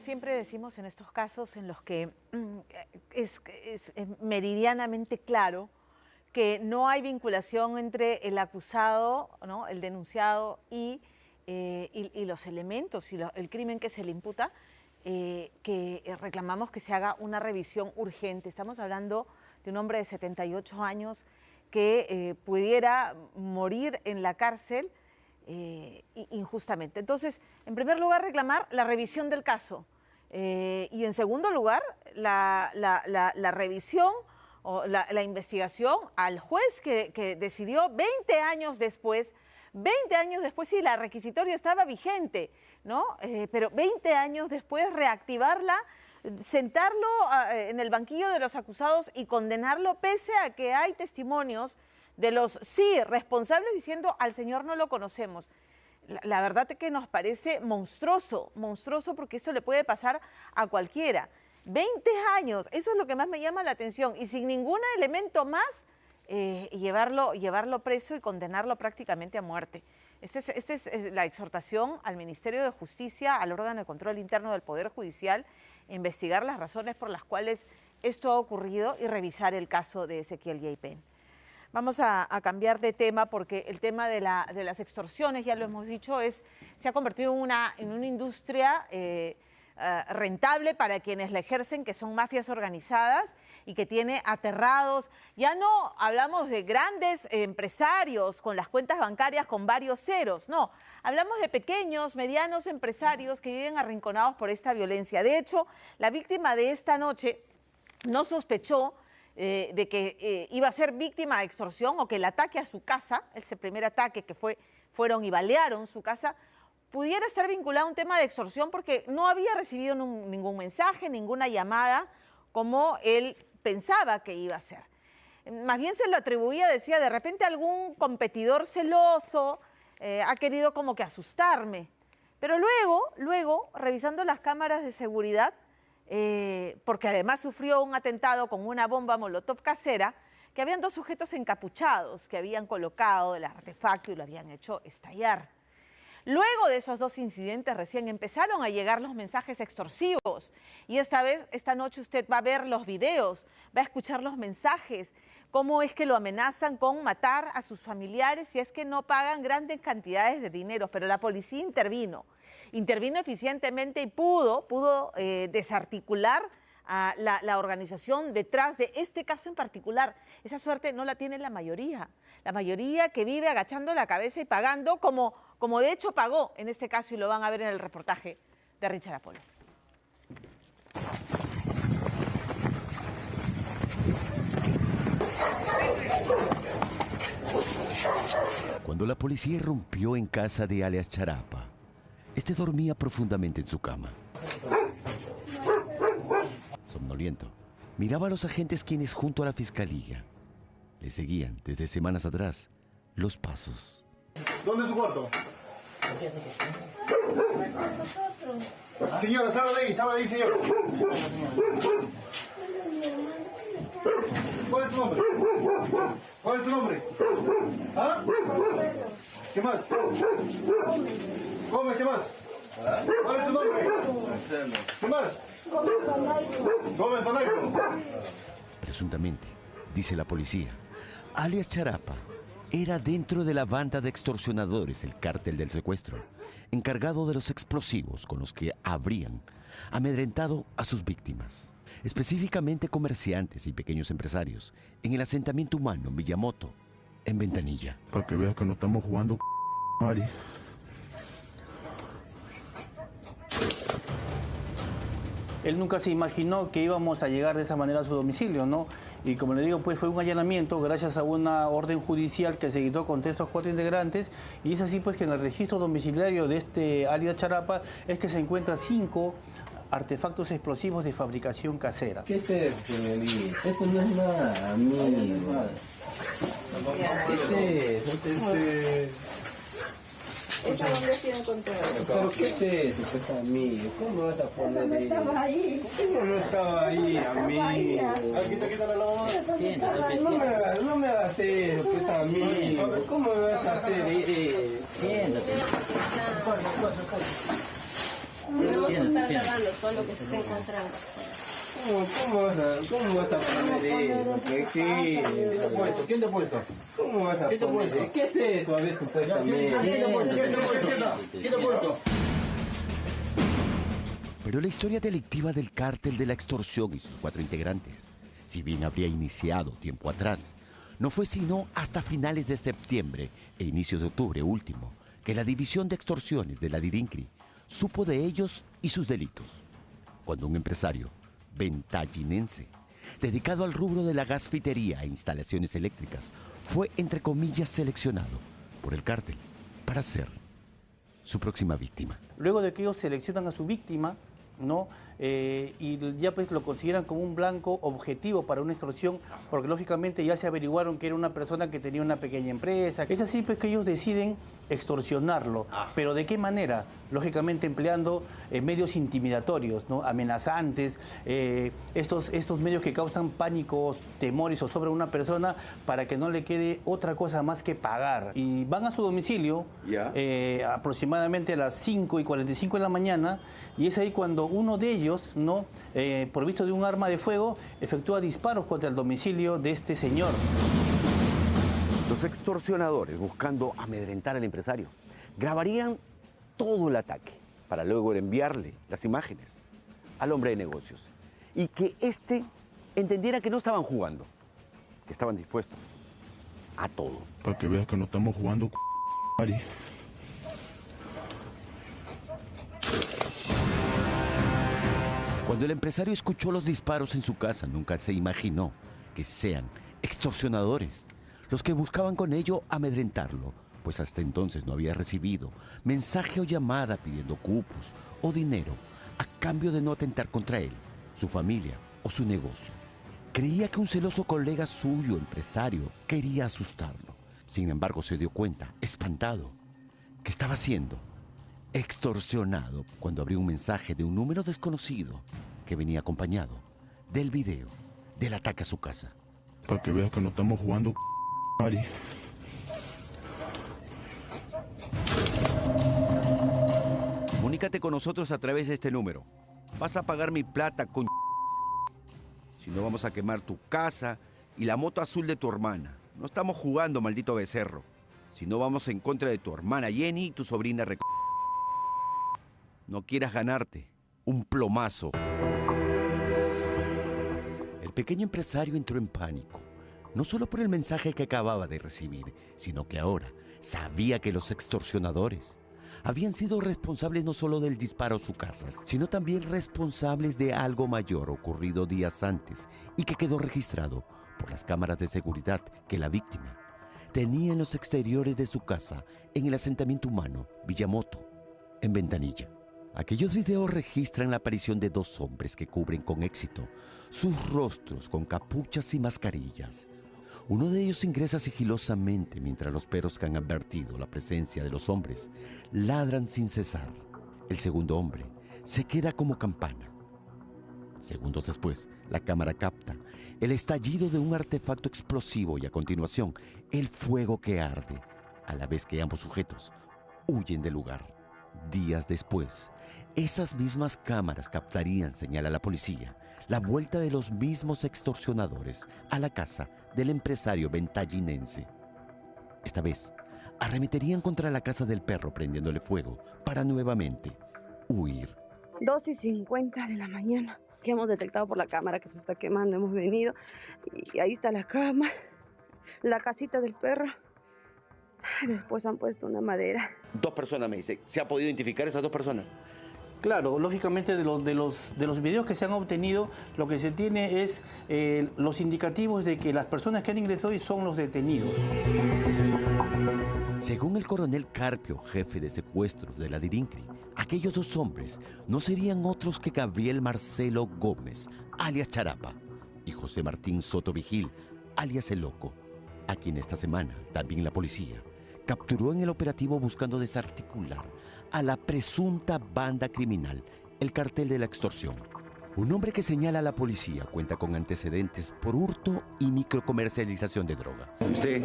Siempre decimos en estos casos en los que es meridianamente claro que no hay vinculación entre el acusado, ¿no?, el denunciado y los elementos y el crimen que se le imputa, que reclamamos que se haga una revisión urgente. Estamos hablando de un hombre de 78 años que pudiera morir en la cárcel injustamente. Entonces, en primer lugar, reclamar la revisión del caso y en segundo lugar, la revisión o la investigación al juez que decidió 20 años después, sí, la requisitoria estaba vigente, ¿no? Pero 20 años después reactivarla, sentarlo en el banquillo de los acusados y condenarlo pese a que hay testimonios de los responsables diciendo al señor no lo conocemos. La verdad es que nos parece monstruoso porque esto le puede pasar a cualquiera. 20 años, eso es lo que más me llama la atención y sin ningún elemento más llevarlo preso y condenarlo prácticamente a muerte. Esta es la exhortación al Ministerio de Justicia, al órgano de control interno del Poder Judicial, investigar las razones por las cuales esto ha ocurrido y revisar el caso de Ezequiel Yaipen. Vamos a cambiar de tema porque el tema de las extorsiones, ya lo hemos dicho, se ha convertido en una industria rentable para quienes la ejercen, que son mafias organizadas y que tiene aterrados. Ya no hablamos de grandes empresarios con las cuentas bancarias con varios ceros, no. Hablamos de pequeños, medianos empresarios que viven arrinconados por esta violencia. De hecho, la víctima de esta noche no sospechó de que iba a ser víctima de extorsión o que el ataque a su casa, ese primer ataque que fueron y balearon su casa, pudiera estar vinculado a un tema de extorsión porque no había recibido ningún mensaje, ninguna llamada como él pensaba que iba a ser. Más bien se lo atribuía, decía, de repente algún competidor celoso ha querido como que asustarme. Pero luego, revisando las cámaras de seguridad, porque además sufrió un atentado con una bomba molotov casera, que habían 2 sujetos encapuchados que habían colocado el artefacto y lo habían hecho estallar. Luego de esos 2 incidentes recién empezaron a llegar los mensajes extorsivos y esta noche usted va a ver los videos, va a escuchar los mensajes, cómo es que lo amenazan con matar a sus familiares si es que no pagan grandes cantidades de dinero. Pero la policía intervino eficientemente y pudo desarticular a la organización detrás de este caso en particular. Esa suerte no la tiene la mayoría que vive agachando la cabeza y pagando como de hecho pagó en este caso, y lo van a ver en el reportaje de Richard Apolo. Cuando la policía irrumpió en casa de alias Charapa, este dormía profundamente en su cama. Somnoliento, miraba a los agentes quienes junto a la fiscalía le seguían desde semanas atrás los pasos. ¿Dónde es su cuarto? Señora, salga de ahí, señora. ¿Cuál es tu nombre? ¿Cuál es tu nombre? ¿Ah? ¿Qué más? ¿Cómo? ¿Qué más? ¿Cuál es tu nombre? ¿Qué más? Gómez Panaico. Presuntamente, dice la policía, alias Charapa era dentro de la banda de extorsionadores, el cártel del secuestro, encargado de los explosivos con los que habrían amedrentado a sus víctimas, específicamente comerciantes y pequeños empresarios, en el asentamiento humano Villamoto, en Ventanilla. Para que veas que no estamos jugando Mari. Él nunca se imaginó que íbamos a llegar de esa manera a su domicilio, ¿no? Y como le digo, pues fue un allanamiento gracias a una orden judicial que se dictó contra estos 4 integrantes, y es así pues que en el registro domiciliario de este alias Charapa es que se encuentran 5 artefactos explosivos de fabricación casera. ¿Qué es esto, Nelly? Esto no es nada, amigo. ¿Qué es eso? ¿Esa dónde se encontrado? ¿Pero qué es eso, pues, amigo? ¿Cómo vas a poner no estaba ahí? ¿Cómo no estaba ahí, amigo? Quita la lavadora. No me hagas eso, pues, amigo. ¿Cómo me vas a hacer eso? Siéntate. No, tú estás grabando todo lo que se está encontrando. ¿Cómo vas a poner eso? ¿Quién te ha puesto? ¿Quién te ha puesto? ¿Cómo vas a poner eso? ¿Qué es eso? A ver, supuestamente. ¿Quién te ha puesto? Pero la historia delictiva del cártel de la extorsión y sus 4 integrantes, si bien habría iniciado tiempo atrás, no fue sino hasta finales de septiembre e inicios de octubre último que la División de Extorsiones de la DIRINCRI supo de ellos y sus delitos, cuando un empresario ventallinense, dedicado al rubro de la gasfitería e instalaciones eléctricas, fue, entre comillas, seleccionado por el cártel para ser su próxima víctima. Luego de que ellos seleccionan a su víctima, ¿no? Y ya pues lo consideran como un blanco objetivo para una extorsión, porque lógicamente ya se averiguaron que era una persona que tenía una pequeña empresa. Es así pues que ellos deciden extorsionarlo. ¿Pero de qué manera? Lógicamente empleando medios intimidatorios, ¿no? Amenazantes, estos medios que causan pánicos, temores o sobre una persona para que no le quede otra cosa más que pagar. Y van a su domicilio aproximadamente a las 5:45 de la mañana, y es ahí cuando uno de ellos, ¿no? Provisto de un arma de fuego, efectúa disparos contra el domicilio de este señor. Los extorsionadores, buscando amedrentar al empresario, grabarían todo el ataque para luego enviarle las imágenes al hombre de negocios y que éste entendiera que no estaban jugando, que estaban dispuestos a todo. Para que veas que no estamos jugando Ari. Cuando el empresario escuchó los disparos en su casa, nunca se imaginó que sean extorsionadores los que buscaban con ello amedrentarlo, pues hasta entonces no había recibido mensaje o llamada pidiendo cupos o dinero a cambio de no atentar contra él, su familia o su negocio. Creía que un celoso colega suyo, empresario, quería asustarlo. Sin embargo, se dio cuenta, espantado, que estaba siendo extorsionado cuando abrió un mensaje de un número desconocido que venía acompañado del video del ataque a su casa. Para que veas que no estamos jugando Ari. Comunícate con nosotros a través de este número. Vas a pagar mi plata con... Si no, vamos a quemar tu casa y la moto azul de tu hermana. No estamos jugando, maldito becerro. Si no, vamos en contra de tu hermana Jenny y tu sobrina No quieras ganarte un plomazo. El pequeño empresario entró en pánico, no solo por el mensaje que acababa de recibir, sino que ahora sabía que los extorsionadores habían sido responsables no solo del disparo a su casa, sino también responsables de algo mayor ocurrido días antes y que quedó registrado por las cámaras de seguridad que la víctima tenía en los exteriores de su casa en el asentamiento humano Villamoto, en Ventanilla. Aquellos videos registran la aparición de dos hombres que cubren con éxito sus rostros con capuchas y mascarillas. Uno de ellos ingresa sigilosamente mientras los perros que han advertido la presencia de los hombres ladran sin cesar. El segundo hombre se queda como campana. Segundos después, la cámara capta el estallido de un artefacto explosivo y a continuación el fuego que arde, a la vez que ambos sujetos huyen del lugar. Días después, esas mismas cámaras captarían, señala la policía, la vuelta de los mismos extorsionadores a la casa del empresario ventallinense. Esta vez, arremeterían contra la casa del perro prendiéndole fuego para nuevamente huir. 2:50 de la mañana, que hemos detectado por la cámara que se está quemando, hemos venido y ahí está la cama, la casita del perro. Después han puesto una madera. Dos personas, me dice. ¿Se ha podido identificar esas dos personas? Claro, lógicamente de los videos que se han obtenido, lo que se tiene es los indicativos de que las personas que han ingresado son los detenidos. Según el coronel Carpio, jefe de secuestros de la DIRINCRI, aquellos dos hombres no serían otros que Gabriel Marcelo Gómez, alias Charapa, y José Martín Soto Vigil, alias El Loco, a quien esta semana también la policía capturó en el operativo buscando desarticular a la presunta banda criminal, el cartel de la extorsión. Un hombre que señala a la policía cuenta con antecedentes por hurto y microcomercialización de droga. ¿Usted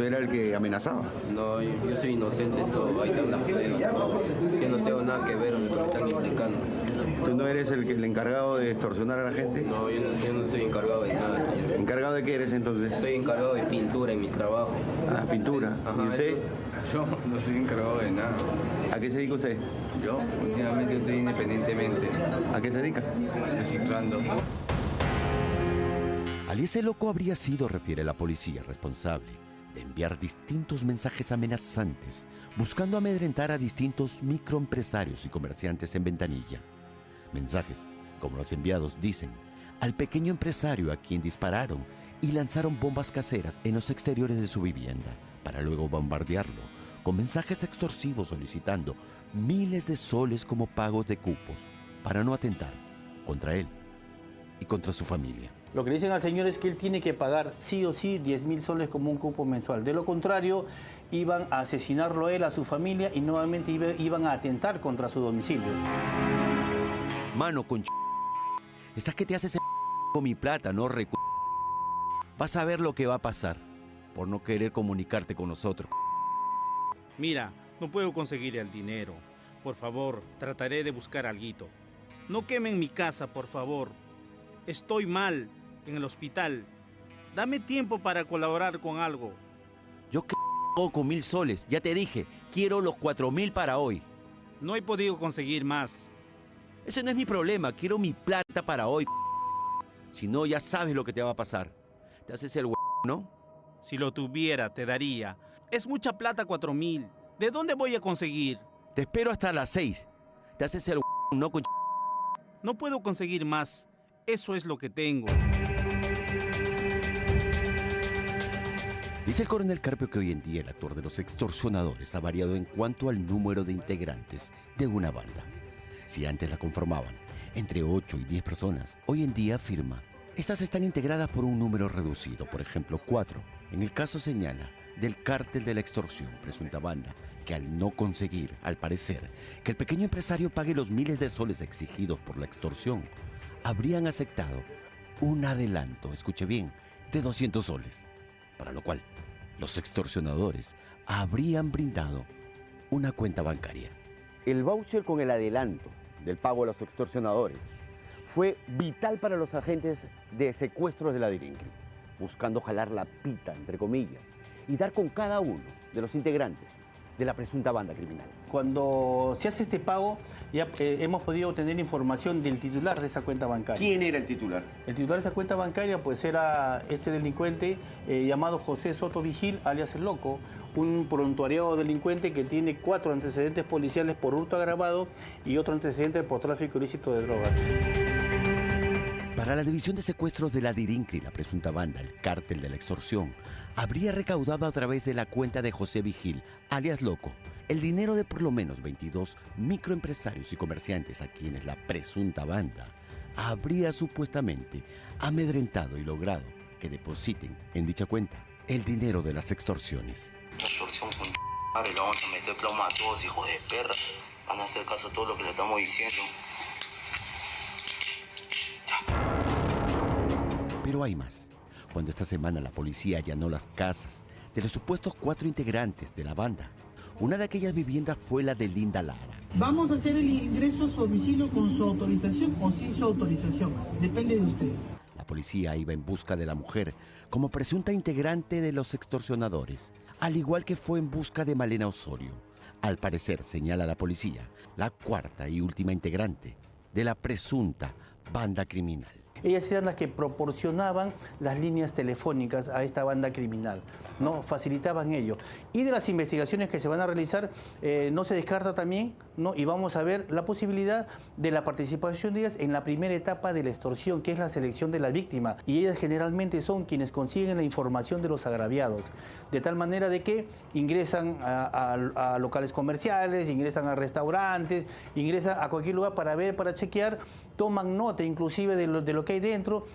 era el que amenazaba? No, yo soy inocente en todo, ahí están las pruebas. Yo no tengo nada que ver con lo que me están implicando. ¿Tú no eres el encargado de extorsionar a la gente? No, yo no soy encargado de nada, señor. ¿Encargado de qué eres entonces? Soy encargado de pintura en mi trabajo. Ah, pintura. Ajá, ¿Y usted? Yo no soy encargado de nada. ¿A qué se dedica usted? Yo últimamente estoy independientemente. ¿A qué se dedica? Reciclando. Alias El Loco habría sido, refiere la policía, responsable de enviar distintos mensajes amenazantes, buscando amedrentar a distintos microempresarios y comerciantes en Ventanilla. Mensajes, como los enviados dicen, al pequeño empresario a quien dispararon y lanzaron bombas caseras en los exteriores de su vivienda, para luego bombardearlo con mensajes extorsivos solicitando miles de soles como pagos de cupos para no atentar contra él y contra su familia. Lo que le dicen al señor es que él tiene que pagar sí o sí 10.000 soles como un cupo mensual. De lo contrario, iban a asesinarlo a él, a su familia y nuevamente iban a atentar contra su domicilio. Mano, estás que te haces con mi plata, no recu... Vas a ver lo que va a pasar por no querer comunicarte con nosotros. Mira, no puedo conseguir el dinero. Por favor, trataré de buscar alguito. No quemen mi casa, por favor. Estoy mal en el hospital. Dame tiempo para colaborar con algo. Yo qué con 1.000 soles. Ya te dije, quiero los 4.000 para hoy. No he podido conseguir más. Ese no es mi problema, quiero mi plata para hoy. Si no, ya sabes lo que te va a pasar. Te haces el ¿no? Si lo tuviera, te daría. Es mucha plata, 4.000. ¿De dónde voy a conseguir? Te espero hasta las 6. Te haces el ¿no? No puedo conseguir más. Eso es lo que tengo. Dice el coronel Carpio que hoy en día el actor de los extorsionadores ha variado en cuanto al número de integrantes de una banda. Si antes la conformaban entre 8 y 10 personas, hoy en día afirma, estas están integradas por un número reducido, por ejemplo 4. En el caso señala del cártel de la extorsión, presunta banda, que al no conseguir, al parecer, que el pequeño empresario pague los miles de soles exigidos por la extorsión, habrían aceptado un adelanto, escuche bien, de 200 soles, para lo cual los extorsionadores habrían brindado una cuenta bancaria. El voucher con el adelanto del pago a los extorsionadores fue vital para los agentes de secuestros de la DIRINCRI, buscando jalar la pita, entre comillas, y dar con cada uno de los integrantes de la presunta banda criminal. Cuando se hace este pago, ya hemos podido obtener información del titular de esa cuenta bancaria. ¿Quién era el titular? El titular de esa cuenta bancaria pues era este delincuente llamado José Soto Vigil, alias El Loco, un prontuariado delincuente que tiene 4 antecedentes policiales por hurto agravado y otro antecedente por tráfico ilícito de drogas. Para la División de Secuestros de la DIRINCRI, la presunta banda, el cártel de la extorsión, habría recaudado a través de la cuenta de José Vigil, alias Loco, el dinero de por lo menos 22 microempresarios y comerciantes a quienes la presunta banda habría supuestamente amedrentado y logrado que depositen en dicha cuenta el dinero de las extorsiones. Extorsión con madre, le vamos a meter plomo a todos, hijos de perra. Van a hacer caso a todo lo que le estamos diciendo. Pero hay más. Cuando esta semana la policía allanó las casas de los supuestos 4 integrantes de la banda, una de aquellas viviendas fue la de Linda Lara. Vamos a hacer el ingreso a su domicilio con su autorización o sin su autorización. Depende de ustedes. La policía iba en busca de la mujer como presunta integrante de los extorsionadores, al igual que fue en busca de Malena Osorio. Al parecer, señala la policía, la 4ª y última integrante de la presunta banda criminal. Ellas eran las que proporcionaban las líneas telefónicas a esta banda criminal, ¿no? Facilitaban ello. Y de las investigaciones que se van a realizar, no se descarta también, ¿no? Y vamos a ver la posibilidad de la participación de ellas en la primera etapa de la extorsión, que es la selección de la víctima. Y ellas generalmente son quienes consiguen la información de los agraviados, de tal manera de que ingresan a locales comerciales, ingresan a restaurantes, ingresan a cualquier lugar para ver, para chequear, toman nota inclusive de lo que hay dentro,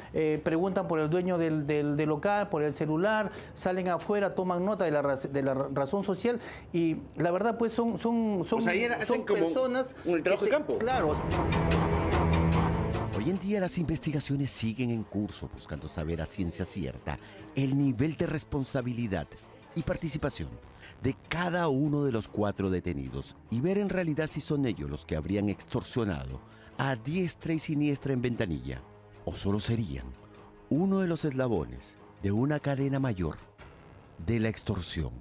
preguntan por el dueño del local, por el celular, salen afuera, toman nota de la razón social y la verdad pues son personas un trabajo de campo. Claro. Hoy en día las investigaciones siguen en curso buscando saber a ciencia cierta el nivel de responsabilidad y participación de cada uno de los 4 detenidos y ver en realidad si son ellos los que habrían extorsionado a diestra y siniestra en Ventanilla o solo serían uno de los eslabones de una cadena mayor de la extorsión.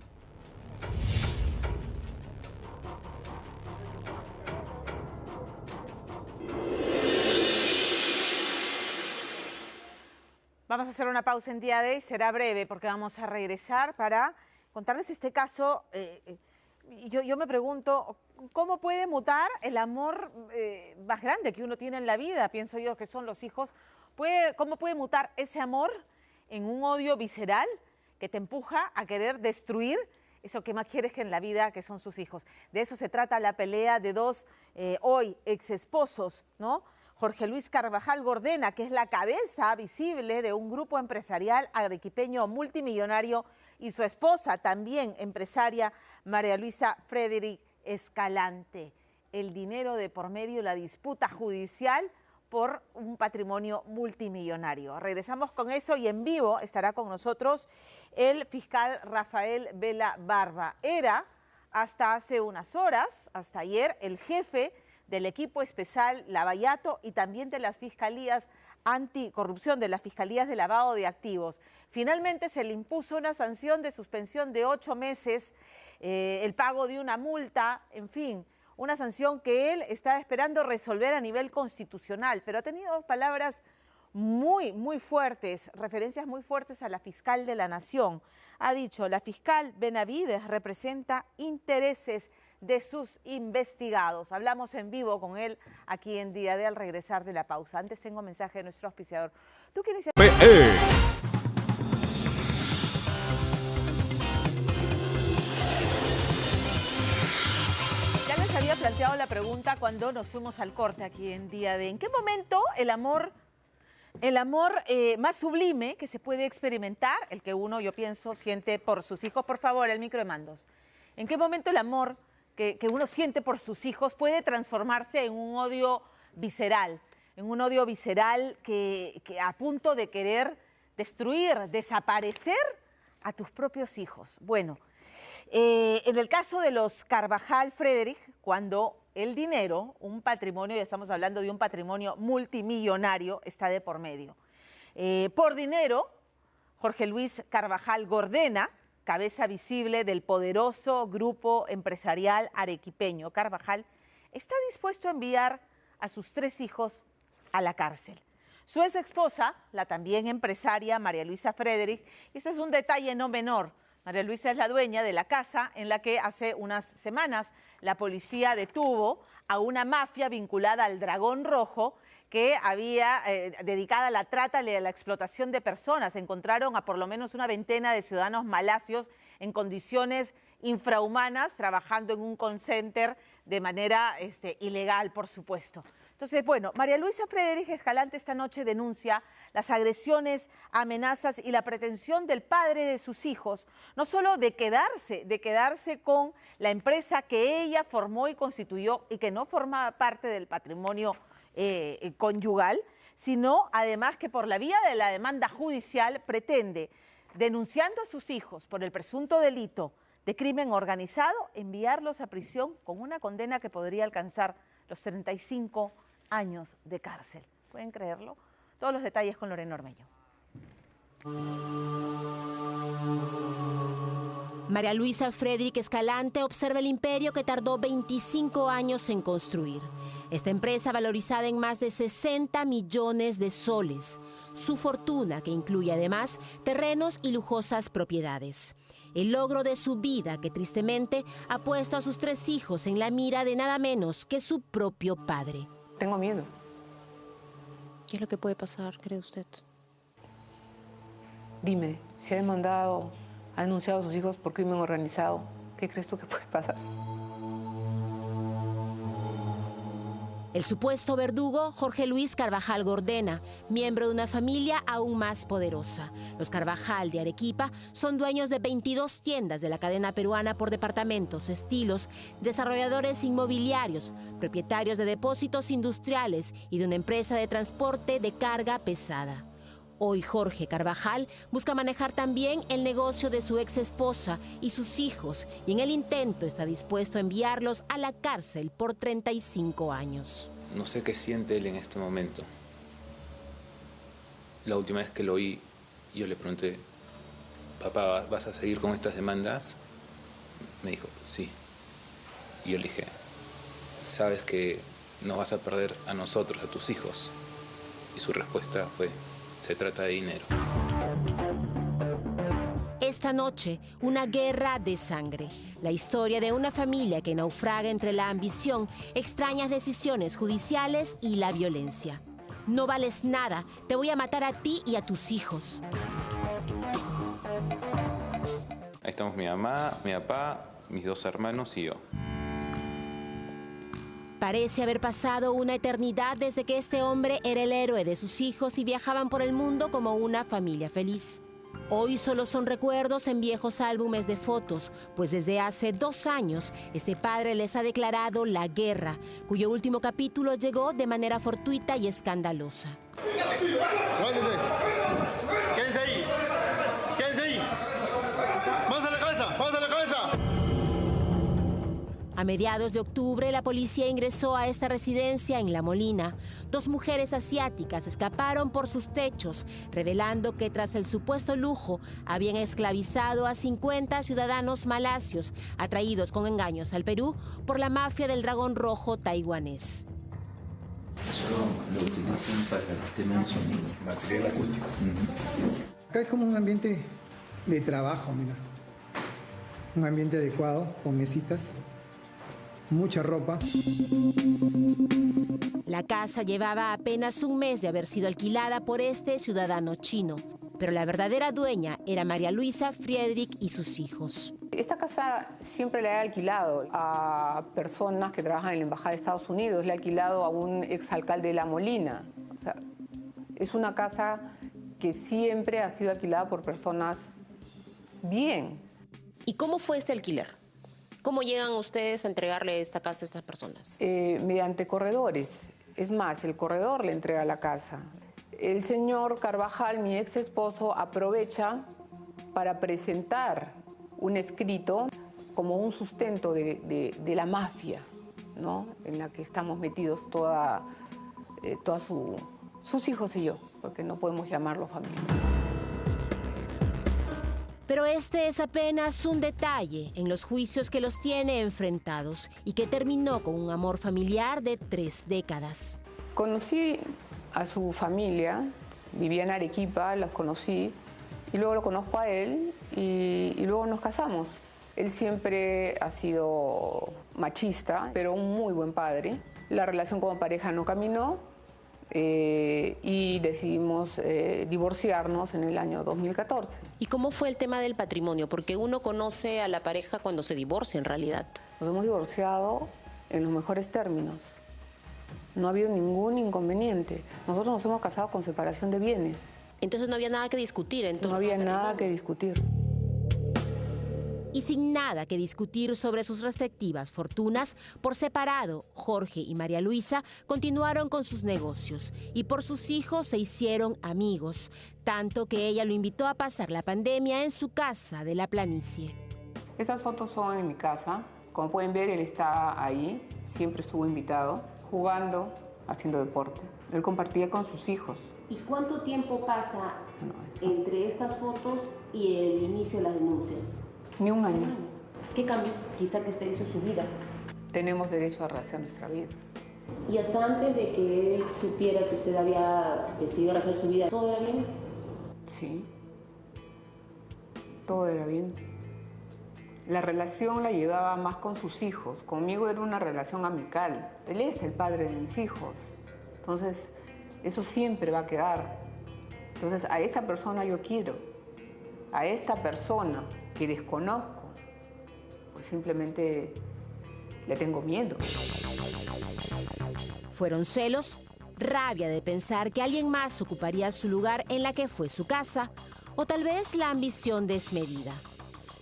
Vamos a hacer una pausa en día de hoy, será breve porque vamos a regresar para contarles este caso. Yo me pregunto, ¿cómo puede mutar el amor más grande que uno tiene en la vida? Pienso yo que son los hijos. ¿Cómo puede mutar ese amor en un odio visceral que te empuja a querer destruir eso que más quieres que en la vida, que son sus hijos? De eso se trata la pelea de 2 hoy exesposos, ¿no? Jorge Luis Carvajal Gordena, que es la cabeza visible de un grupo empresarial arequipeño multimillonario, y su esposa, también empresaria, María Luisa Frederick Escalante. El dinero de por medio, la disputa judicial por un patrimonio multimillonario. Regresamos con eso y en vivo estará con nosotros el fiscal Rafael Vela Barba. Era hasta hace unas horas, hasta ayer, el jefe del equipo especial Lavallato y también de las fiscalías anticorrupción, de las fiscalías de lavado de activos. Finalmente se le impuso una sanción de suspensión de 8 meses, el pago de una multa, en fin, una sanción que él está esperando resolver a nivel constitucional, pero ha tenido palabras muy fuertes, referencias muy fuertes a la fiscal de la Nación. Ha dicho, la fiscal Benavides representa intereses de sus investigados. Hablamos en vivo con él aquí en Día D al regresar de la pausa. Antes tengo mensaje de nuestro auspiciador. ¿Tú quieres decir? Ya les había planteado la pregunta cuando nos fuimos al corte aquí en Día D. ¿En qué momento el amor más sublime que se puede experimentar, el que uno, yo pienso, siente por sus hijos? Por favor, el micro de mandos. ¿En qué momento el amor que uno siente por sus hijos puede transformarse en un odio visceral? En un odio visceral que a punto de querer destruir, desaparecer a tus propios hijos. Bueno, en el caso de los Carvajal Frederick, cuando el dinero, un patrimonio, ya estamos hablando de un patrimonio multimillonario, está de por medio. Por dinero, Jorge Luis Carvajal Gordena, cabeza visible del poderoso grupo empresarial arequipeño Carvajal, está dispuesto a enviar a sus 3 hijos a la cárcel. Su ex esposa, la también empresaria María Luisa Frederick, y ese es un detalle no menor. María Luisa es la dueña de la casa en la que hace unas semanas la policía detuvo a una mafia vinculada al Dragón Rojo que había dedicada a la trata y a la explotación de personas. Encontraron a por lo menos una veintena de ciudadanos malasios en condiciones infrahumanas, trabajando en un call center de manera ilegal, por supuesto. Entonces, bueno, María Luisa Frederick Escalante esta noche denuncia las agresiones, amenazas y la pretensión del padre de sus hijos, no solo de quedarse con la empresa que ella formó y constituyó y que no formaba parte del patrimonio conyugal, sino además que por la vía de la demanda judicial pretende, denunciando a sus hijos por el presunto delito de crimen organizado, enviarlos a prisión con una condena que podría alcanzar los 35 años de cárcel. ¿Pueden creerlo? Todos los detalles con Lorena Ormeño. María Luisa Frederick Escalante observa el imperio que tardó 25 años en construir. Esta empresa valorizada en más de 60 millones de soles. Su fortuna, que incluye además terrenos y lujosas propiedades. El logro de su vida que tristemente ha puesto a sus 3 hijos en la mira de nada menos que su propio padre. Tengo miedo. ¿Qué es lo que puede pasar, cree usted? Dime, si ha demandado, ha denunciado a sus hijos por crimen organizado, ¿qué crees tú que puede pasar? El supuesto verdugo, Jorge Luis Carvajal Gordena, miembro de una familia aún más poderosa. Los Carvajal de Arequipa son dueños de 22 tiendas de la cadena peruana por departamentos, estilos, desarrolladores inmobiliarios, propietarios de depósitos industriales y de una empresa de transporte de carga pesada. Hoy Jorge Carvajal busca manejar también el negocio de su ex esposa y sus hijos, y en el intento está dispuesto a enviarlos a la cárcel por 35 años. No sé qué siente él en este momento. La última vez que lo oí, yo le pregunté, papá, ¿vas a seguir con estas demandas? Me dijo, sí. Y yo le dije, sabes que nos vas a perder a nosotros, a tus hijos. Y su respuesta fue, se trata de dinero. Esta noche, una guerra de sangre. La historia de una familia que naufraga entre la ambición, extrañas decisiones judiciales y la violencia. No vales nada, te voy a matar a ti y a tus hijos. Ahí estamos mi mamá, mi papá, mis 2 hermanos y yo. Parece haber pasado una eternidad desde que este hombre era el héroe de sus hijos y viajaban por el mundo como una familia feliz. Hoy solo son recuerdos en viejos álbumes de fotos, pues desde hace 2 años este padre les ha declarado la guerra, cuyo último capítulo llegó de manera fortuita y escandalosa. Quédense ahí. Quédense ahí. Vamos a la cabeza. Vamos a la cabeza. A mediados de octubre, la policía ingresó a esta residencia en La Molina. 2 mujeres asiáticas escaparon por sus techos, revelando que tras el supuesto lujo habían esclavizado a 50 ciudadanos malasios, atraídos con engaños al Perú por la mafia del dragón rojo taiwanés. Solo lo utilizan para el tema del sonido. Material acústico. Acá es como un ambiente de trabajo, mira. Un ambiente adecuado, con mesitas, mucha ropa. La casa llevaba apenas un mes de haber sido alquilada por este ciudadano chino, pero la verdadera dueña era María Luisa Friedrich y sus hijos. Esta casa siempre la he alquilado a personas que trabajan en la Embajada de Estados Unidos, le he alquilado a un exalcalde de La Molina. O sea, es una casa que siempre ha sido alquilada por personas bien. ¿Y cómo fue este alquiler? ¿Cómo llegan ustedes a entregarle esta casa a estas personas? Mediante corredores. Es más, el corredor le entrega la casa. El señor Carvajal, mi ex esposo, aprovecha para presentar un escrito como un sustento de la mafia, ¿no? En la que estamos metidos sus hijos y yo, porque no podemos llamarlo familia. Pero este es apenas un detalle en los juicios que los tiene enfrentados y que terminó con un amor familiar de 3 décadas. Conocí a su familia, vivía en Arequipa, los conocí y luego lo conozco a él y luego nos casamos. Él siempre ha sido machista, pero un muy buen padre. La relación como pareja no caminó y decidimos divorciarnos en el año 2014. ¿Y cómo fue el tema del patrimonio? Porque uno conoce a la pareja cuando se divorcia en realidad. Nos hemos divorciado en los mejores términos. No ha habido ningún inconveniente. Nosotros nos hemos casado con separación de bienes. Entonces no había nada que discutir en torno No había nada que discutir. Y sin nada que discutir sobre sus respectivas fortunas, por separado, Jorge y María Luisa continuaron con sus negocios y por sus hijos se hicieron amigos, tanto que ella lo invitó a pasar la pandemia en su casa de la planicie. Estas fotos son en mi casa. Como pueden ver, él está ahí, siempre estuvo invitado, jugando, haciendo deporte. Él compartía con sus hijos. ¿Y cuánto tiempo pasa entre estas fotos y el inicio de las denuncias? Ni un año. ¿Qué cambio? Quizá que usted hizo su vida. Tenemos derecho a rehacer nuestra vida. ¿Y hasta antes de que él supiera que usted había decidido rehacer su vida, todo era bien? Sí. Todo era bien. La relación la llevaba más con sus hijos. Conmigo era una relación amical. Él es el padre de mis hijos. Entonces, eso siempre va a quedar. Entonces, a esa persona yo quiero. A esta persona que desconozco, pues simplemente le tengo miedo. Fueron celos, rabia de pensar que alguien más ocuparía su lugar en la que fue su casa, o tal vez la ambición desmedida.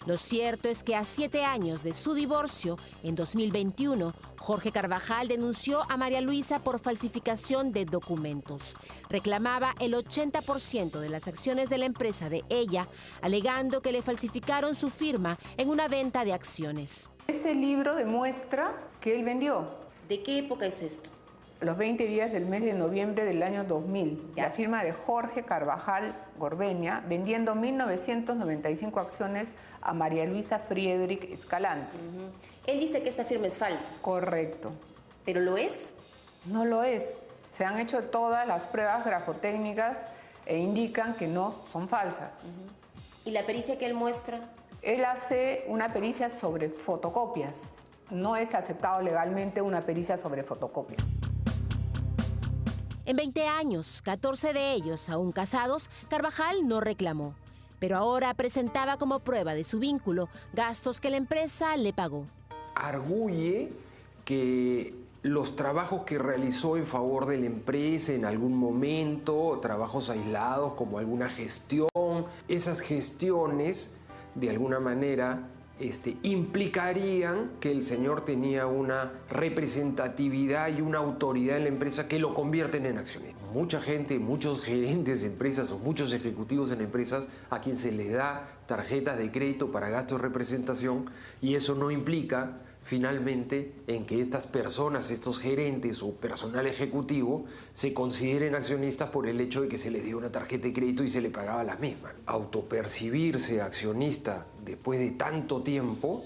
Lo cierto es que a 7 años de su divorcio, en 2021, Jorge Carvajal denunció a María Luisa por falsificación de documentos. Reclamaba el 80% de las acciones de la empresa de ella, alegando que le falsificaron su firma en una venta de acciones. Este libro demuestra que él vendió. ¿De qué época es esto? Los 20 días del mes de noviembre del año 2000. La firma de Jorge Carvajal Gorbeña, vendiendo 1.995 acciones a María Luisa Friedrich Escalante. Él dice que esta firma es falsa. Correcto. ¿Pero lo es? No lo es. Se han hecho todas las pruebas grafotécnicas e indican que no son falsas. ¿Y la pericia que él muestra? Él hace una pericia sobre fotocopias. No es aceptado legalmente una pericia sobre fotocopias. En 20 años, 14 de ellos aún casados, Carvajal no reclamó. Pero ahora presentaba como prueba de su vínculo gastos que la empresa le pagó. Arguye que los trabajos que realizó en favor de la empresa en algún momento, trabajos aislados como alguna gestión, esas gestiones de alguna manera implicarían que el señor tenía una representatividad y una autoridad en la empresa que lo convierten en accionista. Mucha gente, muchos gerentes de empresas o muchos ejecutivos en empresas a quien se les da tarjetas de crédito para gastos de representación y eso no implica finalmente en que estas personas, estos gerentes o personal ejecutivo, se consideren accionistas por el hecho de que se les dio una tarjeta de crédito y se le pagaba las mismas. Autopercibirse accionista después de tanto tiempo,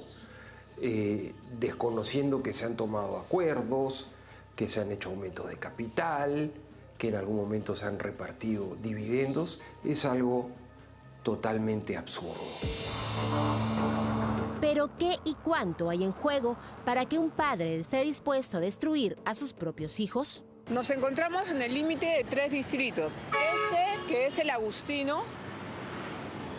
desconociendo que se han tomado acuerdos, que se han hecho aumentos de capital, que en algún momento se han repartido dividendos, es algo totalmente absurdo. Pero ¿qué y cuánto hay en juego para que un padre esté dispuesto a destruir a sus propios hijos? Nos encontramos en el límite de 3 distritos. Que es el Agustino.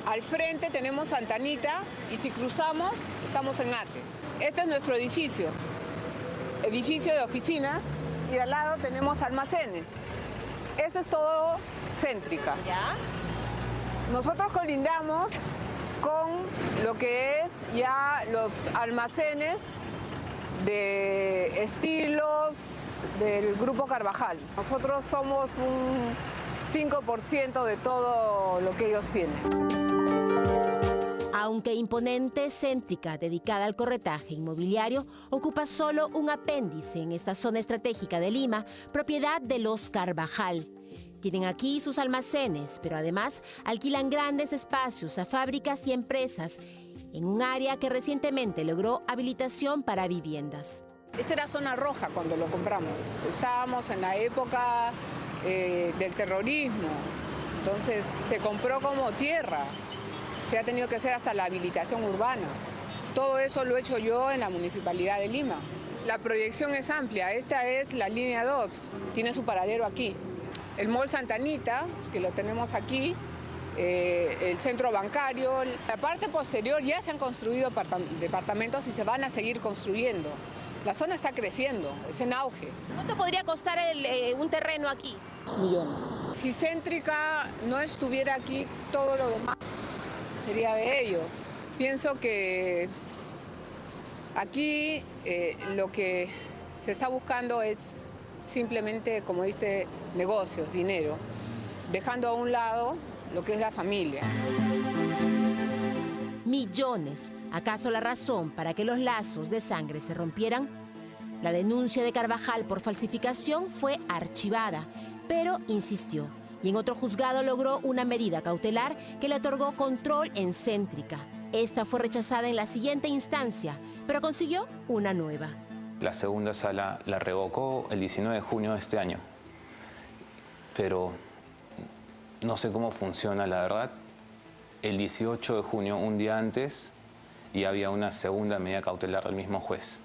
Al frente tenemos Santa Anita y si cruzamos estamos en Ate. Este es nuestro edificio de oficinas y al lado tenemos almacenes. Eso es todo Céntrica. ¿Ya? Nosotros colindamos con lo que es ya los almacenes de estilos del Grupo Carvajal. Nosotros somos un 5% de todo lo que ellos tienen. Aunque imponente, Céntrica, dedicada al corretaje inmobiliario, ocupa solo un apéndice en esta zona estratégica de Lima, propiedad de los Carvajal. Tienen aquí sus almacenes, pero además alquilan grandes espacios a fábricas y empresas en un área que recientemente logró habilitación para viviendas. Esta era zona roja cuando lo compramos. Estábamos en la época del terrorismo, entonces se compró como tierra. Se ha tenido que hacer hasta la habilitación urbana. Todo eso lo he hecho yo en la Municipalidad de Lima. La proyección es amplia. Esta es la línea 2. Tiene su paradero aquí. El Mall Santa Anita, que lo tenemos aquí, el centro bancario. La parte posterior ya se han construido departamentos y se van a seguir construyendo. La zona está creciendo, es en auge. ¿Cuánto podría costar un terreno aquí? Millones. Si Céntrica no estuviera aquí, todo lo demás sería de ellos. Pienso que aquí lo que se está buscando es simplemente, como dice, negocios, dinero, dejando a un lado lo que es la familia. Millones. ¿Acaso la razón para que los lazos de sangre se rompieran? La denuncia de Carvajal por falsificación fue archivada, pero insistió y en otro juzgado logró una medida cautelar que le otorgó control en Céntrica. Esta fue rechazada en la siguiente instancia, pero consiguió una nueva. La segunda sala la revocó el 19 de junio de este año, pero no sé cómo funciona, la verdad. El 18 de junio, un día antes, y había una segunda medida cautelar del mismo juez.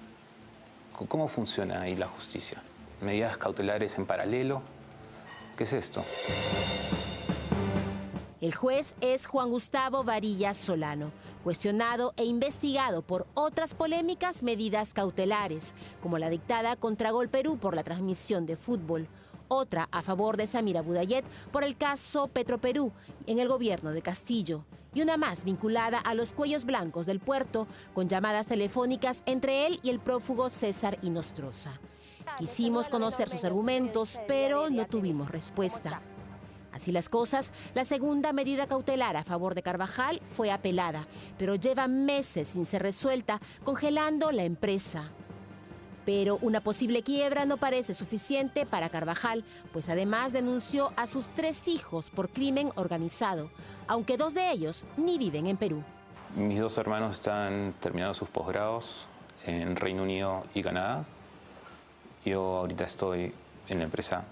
¿Cómo funciona ahí la justicia? ¿Medidas cautelares en paralelo? ¿Qué es esto? El juez es Juan Gustavo Varilla Solano, cuestionado e investigado por otras polémicas medidas cautelares, como la dictada contra Gol Perú por la transmisión de fútbol, otra a favor de Samira Budayet por el caso Petroperú en el gobierno de Castillo, y una más vinculada a los cuellos blancos del puerto, con llamadas telefónicas entre él y el prófugo César Inostroza. Quisimos conocer sus argumentos, pero no tuvimos respuesta. Así las cosas, la segunda medida cautelar a favor de Carvajal fue apelada, pero lleva meses sin ser resuelta, congelando la empresa. Pero una posible quiebra no parece suficiente para Carvajal, pues además denunció a sus 3 hijos por crimen organizado, aunque 2 de ellos ni viven en Perú. Mis 2 hermanos están terminando sus posgrados en Reino Unido y Canadá. Yo ahorita estoy en la empresa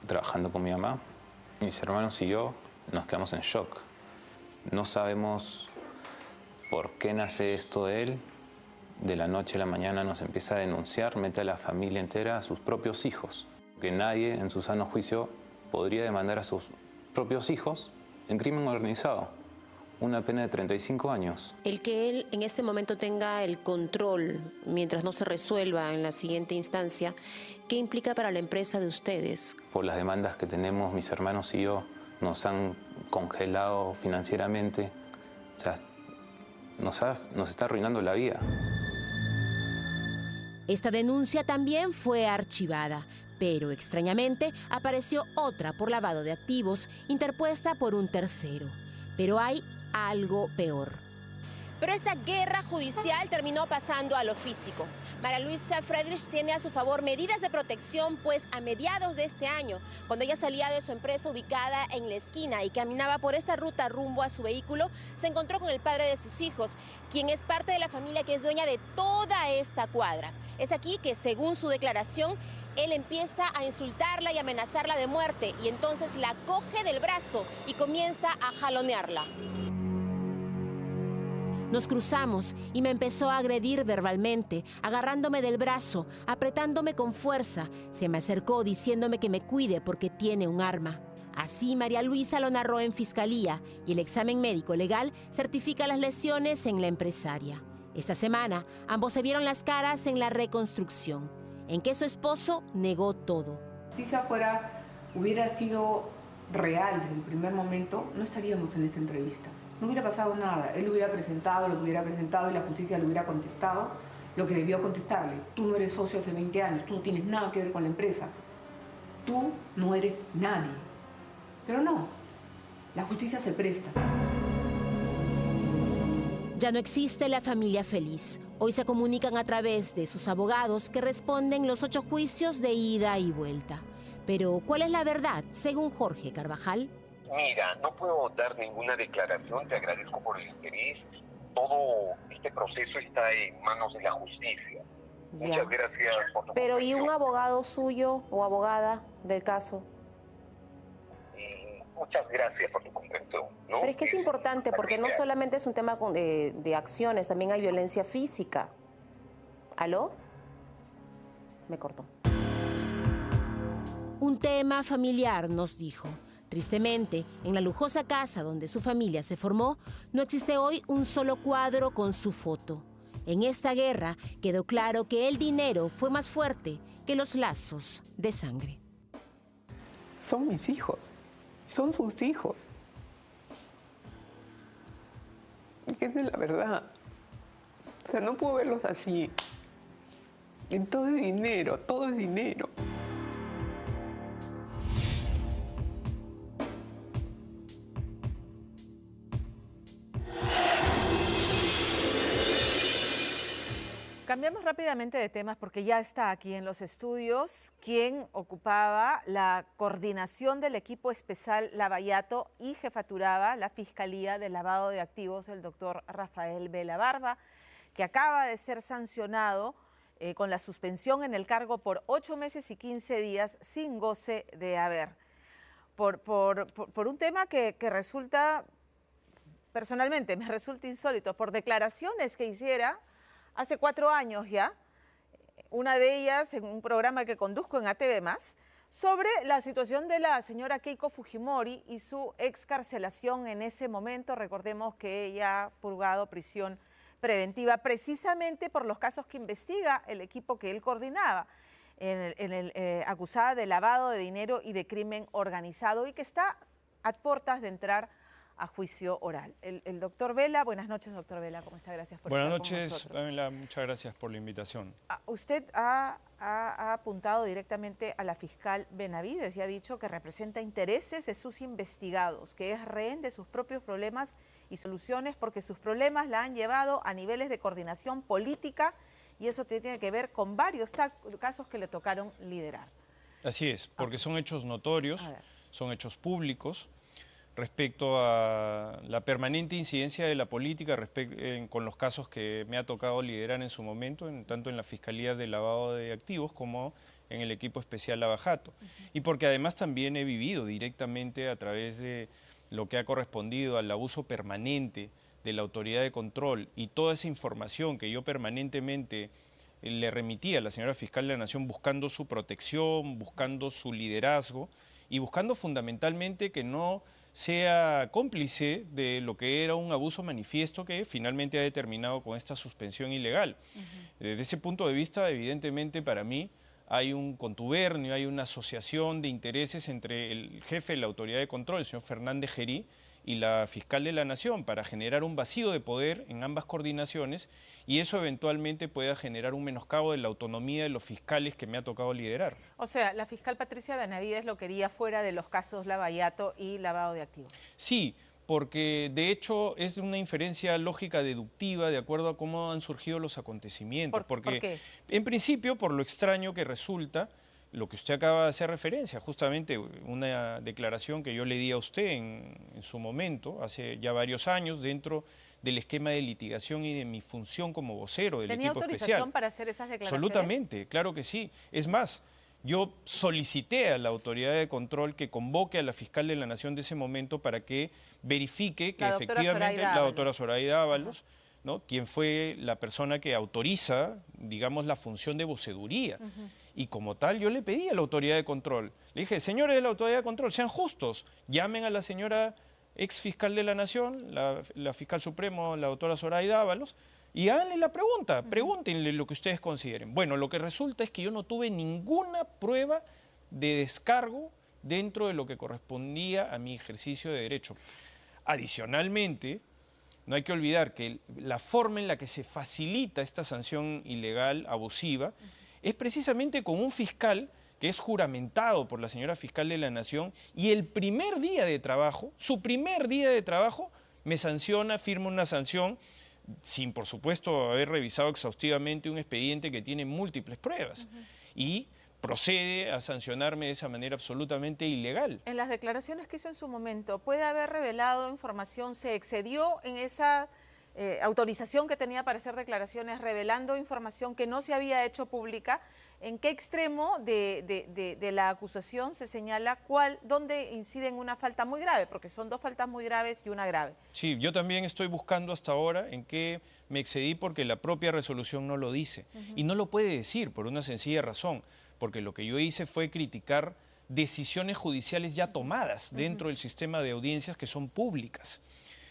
trabajando con mi mamá. Mis hermanos y yo nos quedamos en shock. No sabemos por qué nace esto de él. De la noche a la mañana nos empieza a denunciar, mete a la familia entera, a sus propios hijos. Que nadie en su sano juicio podría demandar a sus propios hijos en crimen organizado. Una pena de 35 años. El que él en este momento tenga el control, mientras no se resuelva en la siguiente instancia, ¿qué implica para la empresa de ustedes? Por las demandas que tenemos, mis hermanos y yo, nos han congelado financieramente. O sea, nos está arruinando la vida. Esta denuncia también fue archivada, pero extrañamente apareció otra por lavado de activos, interpuesta por un tercero. Pero hay algo peor. Pero esta guerra judicial terminó pasando a lo físico. María Luisa Friedrich tiene a su favor medidas de protección, pues a mediados de este año, cuando ella salía de su empresa ubicada en la esquina y caminaba por esta ruta rumbo a su vehículo, se encontró con el padre de sus hijos, quien es parte de la familia que es dueña de toda esta cuadra. Es aquí que, según su declaración, él empieza a insultarla y amenazarla de muerte y entonces la coge del brazo y comienza a jalonearla. Nos cruzamos y me empezó a agredir verbalmente, agarrándome del brazo, apretándome con fuerza. Se me acercó diciéndome que me cuide porque tiene un arma. Así María Luisa lo narró en fiscalía y el examen médico legal certifica las lesiones en la empresaria. Esta semana ambos se vieron las caras en la reconstrucción, en que su esposo negó todo. Si esa hubiera sido real desde el primer momento, no estaríamos en esta entrevista. No hubiera pasado nada. Él hubiera presentado lo que hubiera presentado y la justicia le hubiera contestado lo que debió contestarle. Tú no eres socio hace 20 años, tú no tienes nada que ver con la empresa. Tú no eres nadie. Pero no, la justicia se presta. Ya no existe la familia feliz. Hoy se comunican a través de sus abogados que responden los 8 juicios de ida y vuelta. Pero, ¿cuál es la verdad, según Jorge Carvajal? Mira, no puedo dar ninguna declaración, te agradezco por el interés. Todo este proceso está en manos de la justicia. Ya. Muchas gracias por tu Pero, ¿y comprensión. un abogado suyo o abogada del caso? Muchas gracias por tu comprensión, ¿no? Pero es que es importante porque no solamente es un tema de acciones, también hay violencia física. ¿Aló? Me cortó. Un tema familiar, nos dijo. Tristemente, en la lujosa casa donde su familia se formó, no existe hoy un solo cuadro con su foto. En esta guerra quedó claro que el dinero fue más fuerte que los lazos de sangre. Son mis hijos, son sus hijos. Esa es la verdad. O sea, no puedo verlos así. Y todo es dinero, todo es dinero. Cambiamos rápidamente de temas porque ya está aquí en los estudios quien ocupaba la coordinación del equipo especial Lavallato y jefaturaba la Fiscalía de Lavado de Activos, el doctor Rafael Vela Barba, que acaba de ser sancionado con la suspensión en el cargo por 8 meses y 15 días sin goce de haber. Por un tema que resulta, personalmente me resulta insólito, por declaraciones que hiciera hace 4 años ya, una de ellas en un programa que conduzco en ATV+, sobre la situación de la señora Keiko Fujimori y su excarcelación en ese momento. Recordemos que ella ha purgado prisión preventiva precisamente por los casos que investiga el equipo que él coordinaba, acusada de lavado de dinero y de crimen organizado y que está a puertas de entrar a juicio oral. El doctor Vela, buenas noches, doctor Vela, ¿cómo está? Gracias por estar con nosotros. Buenas noches, Pamela, muchas gracias por la invitación. Usted ha apuntado directamente a la fiscal Benavides y ha dicho que representa intereses de sus investigados, que es rehén de sus propios problemas y soluciones porque sus problemas la han llevado a niveles de coordinación política y eso tiene que ver con varios casos que le tocaron liderar. Así es, porque son hechos notorios, son hechos públicos, respecto a la permanente incidencia de la política con los casos que me ha tocado liderar en su momento, tanto en la Fiscalía de Lavado de Activos como en el equipo especial Lavajato. Y porque además también he vivido directamente a través de lo que ha correspondido al abuso permanente de la autoridad de control y toda esa información que yo permanentemente le remitía a la señora fiscal de la Nación buscando su protección, buscando su liderazgo y buscando fundamentalmente que no sea cómplice de lo que era un abuso manifiesto que finalmente ha determinado con esta suspensión ilegal. Desde ese punto de vista, evidentemente, para mí hay un contubernio, hay una asociación de intereses entre el jefe de la autoridad de control, el señor Fernández Gerí, y la fiscal de la Nación para generar un vacío de poder en ambas coordinaciones y eso eventualmente pueda generar un menoscabo de la autonomía de los fiscales que me ha tocado liderar. O sea, la fiscal Patricia Benavides lo quería fuera de los casos Lavallato y lavado de activos. Sí, porque de hecho es una inferencia lógica deductiva de acuerdo a cómo han surgido los acontecimientos. ¿Por qué? En principio, por lo extraño que resulta, lo que usted acaba de hacer referencia, justamente una declaración que yo le di a usted en su momento, hace ya varios años, dentro del esquema de litigación y de mi función como vocero del equipo especial. ¿Tenía autorización para hacer esas declaraciones? Absolutamente, claro que sí. Es más, yo solicité a la autoridad de control que convoque a la fiscal de la Nación de ese momento para que verifique que efectivamente la doctora Zoraida Ábalos, ¿no?, quien fue la persona que autoriza, digamos, la función de voceduría. Y como tal, yo le pedí a la autoridad de control, le dije, señores de la autoridad de control, sean justos, llamen a la señora ex fiscal de la Nación, la fiscal supremo, la doctora Zoraida Ábalos, y háganle la pregunta, pregúntenle lo que ustedes consideren. Bueno, lo que resulta es que yo no tuve ninguna prueba de descargo dentro de lo que correspondía a mi ejercicio de derecho. Adicionalmente, no hay que olvidar que la forma en la que se facilita esta sanción ilegal, abusiva, es precisamente con un fiscal que es juramentado por la señora fiscal de la Nación y el primer día de trabajo, su primer día de trabajo, me sanciona, firma una sanción sin, por supuesto, haber revisado exhaustivamente un expediente que tiene múltiples pruebas y procede a sancionarme de esa manera absolutamente ilegal. En las declaraciones que hizo en su momento, ¿puede haber revelado información? ¿Se excedió en esa autorización que tenía para hacer declaraciones, revelando información que no se había hecho pública? ¿En qué extremo de la acusación se señala dónde incide en una falta muy grave? Porque son dos faltas muy graves y una grave. Sí, yo también estoy buscando hasta ahora en qué me excedí porque la propia resolución no lo dice. Y no lo puede decir por una sencilla razón, porque lo que yo hice fue criticar decisiones judiciales ya tomadas dentro del sistema de audiencias que son públicas.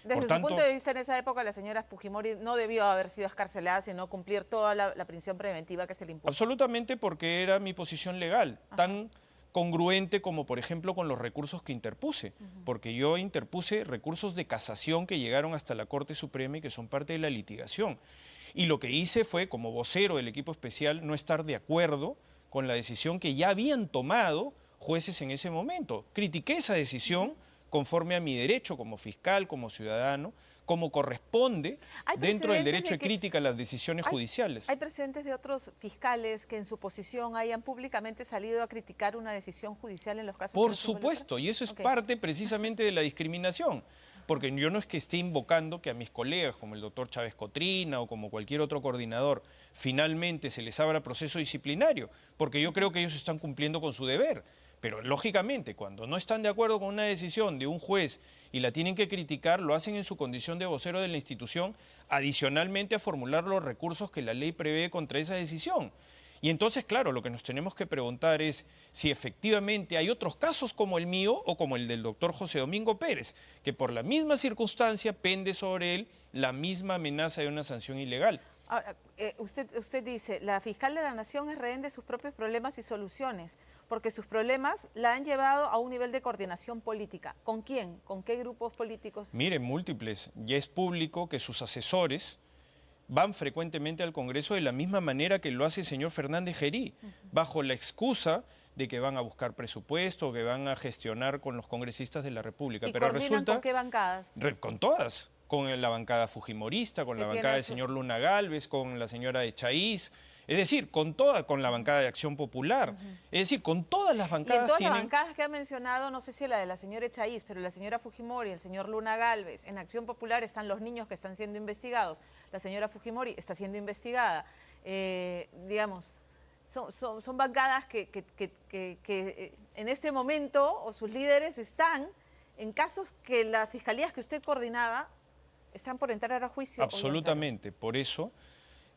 Desde su punto de vista, en esa época, la señora Fujimori no debió haber sido escarcelada, sino cumplir toda la prisión preventiva que se le impuso. Absolutamente, porque era mi posición legal, tan congruente como, por ejemplo, con los recursos que interpuse, porque yo interpuse recursos de casación que llegaron hasta la Corte Suprema y que son parte de la litigación. Y lo que hice fue, como vocero del equipo especial, no estar de acuerdo con la decisión que ya habían tomado jueces en ese momento. Critiqué esa decisión conforme a mi derecho como fiscal, como ciudadano, como corresponde dentro del derecho de crítica a las decisiones judiciales. ¿Hay precedentes de otros fiscales que en su posición hayan públicamente salido a criticar una decisión judicial en los casos? Por supuesto, y eso es parte precisamente de la discriminación, porque yo no es que esté invocando que a mis colegas, como el doctor Chávez Cotrina o como cualquier otro coordinador, finalmente se les abra proceso disciplinario, porque yo creo que ellos están cumpliendo con su deber. Pero lógicamente, cuando no están de acuerdo con una decisión de un juez y la tienen que criticar, lo hacen en su condición de vocero de la institución, adicionalmente a formular los recursos que la ley prevé contra esa decisión. Y entonces, claro, lo que nos tenemos que preguntar es si efectivamente hay otros casos como el mío o como el del doctor José Domingo Pérez, que por la misma circunstancia pende sobre él la misma amenaza de una sanción ilegal. Ahora, usted dice, la fiscal de la Nación es rehén de sus propios problemas y soluciones, porque sus problemas la han llevado a un nivel de coordinación política. ¿Con quién? ¿Con qué grupos políticos? Miren, múltiples. Ya es público que sus asesores van frecuentemente al Congreso de la misma manera que lo hace el señor Fernández Gerí, bajo la excusa de que van a buscar presupuesto, que van a gestionar con los congresistas de la República. ¿Y pero resulta, con qué bancadas? Con todas. Con la bancada fujimorista, con la bancada del señor Luna Gálvez, con la señora Echaíz, es decir, con la bancada de Acción Popular, es decir, con todas las bancadas. Y en todas las bancadas que ha mencionado, no sé si la de la señora Echaíz, pero la señora Fujimori, el señor Luna Gálvez, en Acción Popular están los niños que están siendo investigados, la señora Fujimori está siendo investigada, digamos, son bancadas que en este momento, o sus líderes están en casos que las fiscalías que usted coordinaba están por entrar a juicio. Absolutamente, por eso,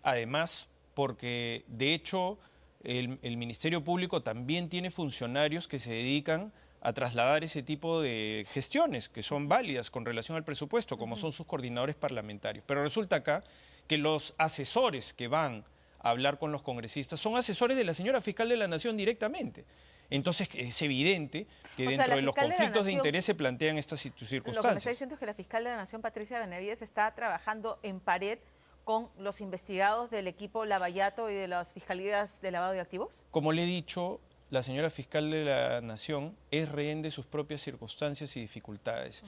además, porque de hecho el Ministerio Público también tiene funcionarios que se dedican a trasladar ese tipo de gestiones que son válidas con relación al presupuesto, como son sus coordinadores parlamentarios. Pero resulta acá que los asesores que van a hablar con los congresistas son asesores de la señora fiscal de la Nación directamente. Entonces es evidente que dentro de los conflictos de interés se plantean estas circunstancias. Lo que me está diciendo es que la fiscal de la Nación, Patricia Benavides, está trabajando en pared con los investigados del equipo Lavallato y de las fiscalías de lavado de activos. Como le he dicho, la señora fiscal de la Nación es rehén de sus propias circunstancias y dificultades.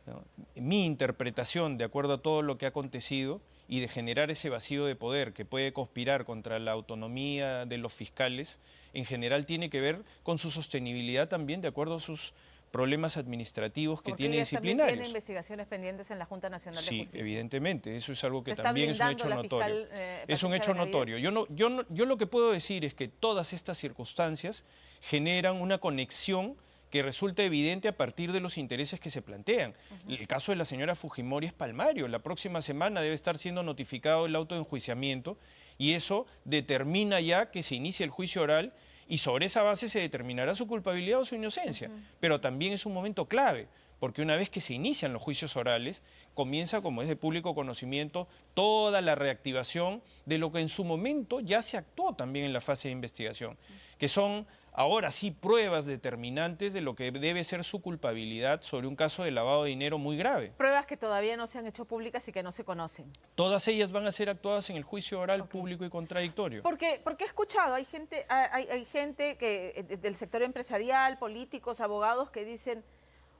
¿no? Mi interpretación, de acuerdo a todo lo que ha acontecido, y de generar ese vacío de poder que puede conspirar contra la autonomía de los fiscales, en general tiene que ver con su sostenibilidad también, de acuerdo a sus problemas administrativos que tiene disciplinarios. Tiene investigaciones pendientes en la Junta Nacional de Justicia. Sí, evidentemente, eso es algo que Se también es un está hecho blindando notorio. la fiscal, Es un hecho Patricia notorio. Yo lo que puedo decir es que todas estas circunstancias generan una conexión que resulta evidente a partir de los intereses que se plantean. El caso de la señora Fujimori es palmario. La próxima semana debe estar siendo notificado el auto de enjuiciamiento y eso determina ya que se inicie el juicio oral y sobre esa base se determinará su culpabilidad o su inocencia. Pero también es un momento clave, porque una vez que se inician los juicios orales, comienza, como es de público conocimiento, toda la reactivación de lo que en su momento ya se actuó también en la fase de investigación, que son ahora sí pruebas determinantes de lo que debe ser su culpabilidad sobre un caso de lavado de dinero muy grave. Pruebas que todavía no se han hecho públicas y que no se conocen. Todas ellas van a ser actuadas en el juicio oral público y contradictorio. Porque he escuchado, hay gente que, del sector empresarial, políticos, abogados que dicen,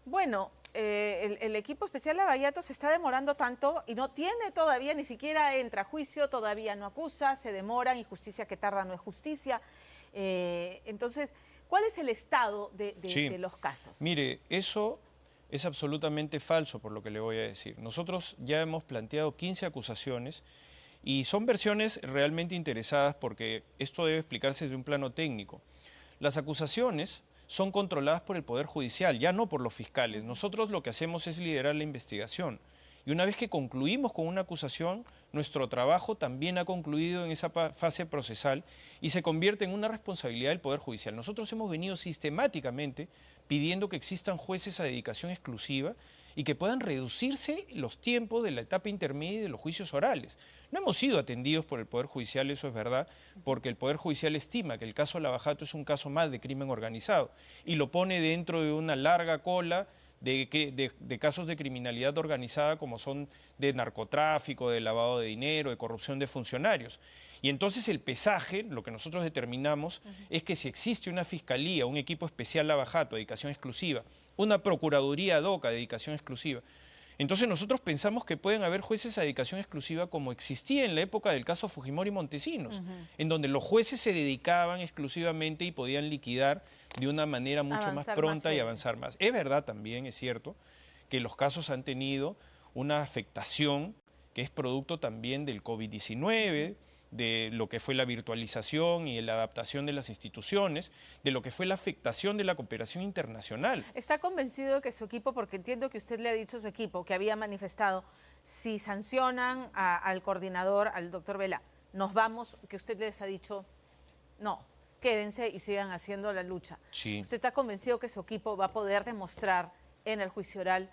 bueno, el equipo especial Lavallato se está demorando tanto y no tiene todavía, ni siquiera entra a juicio, todavía no acusa, se demoran y justicia que tarda no es justicia. Entonces, ¿cuál es el estado de los casos? Mire, eso es absolutamente falso por lo que le voy a decir. Nosotros ya hemos planteado 15 acusaciones y son versiones realmente interesadas porque esto debe explicarse desde un plano técnico. Las acusaciones son controladas por el Poder Judicial, ya no por los fiscales. Nosotros lo que hacemos es liderar la investigación. Y una vez que concluimos con una acusación, nuestro trabajo también ha concluido en esa fase procesal y se convierte en una responsabilidad del Poder Judicial. Nosotros hemos venido sistemáticamente pidiendo que existan jueces a dedicación exclusiva y que puedan reducirse los tiempos de la etapa intermedia y de los juicios orales. No hemos sido atendidos por el Poder Judicial, eso es verdad, porque el Poder Judicial estima que el caso Lavallato es un caso más de crimen organizado y lo pone dentro de una larga cola de casos de criminalidad organizada como son de narcotráfico, de lavado de dinero, de corrupción de funcionarios. Y entonces el pesaje, lo que nosotros determinamos, es que si existe una fiscalía, un equipo especial Lavallato, dedicación exclusiva, una procuraduría ad hoc, dedicación exclusiva, entonces nosotros pensamos que pueden haber jueces a dedicación exclusiva como existía en la época del caso Fujimori Montesinos, en donde los jueces se dedicaban exclusivamente y podían liquidar de una manera mucho más pronta y avanzar más. Es verdad también, es cierto, que los casos han tenido una afectación que es producto también del COVID-19, de lo que fue la virtualización y la adaptación de las instituciones, de lo que fue la afectación de la cooperación internacional. ¿Está convencido de que su equipo, porque entiendo que usted le ha dicho a su equipo, que había manifestado, si sancionan al coordinador, al doctor Vela, nos vamos, que usted les ha dicho, no, quédense y sigan haciendo la lucha? Sí. ¿Usted está convencido que su equipo va a poder demostrar en el juicio oral,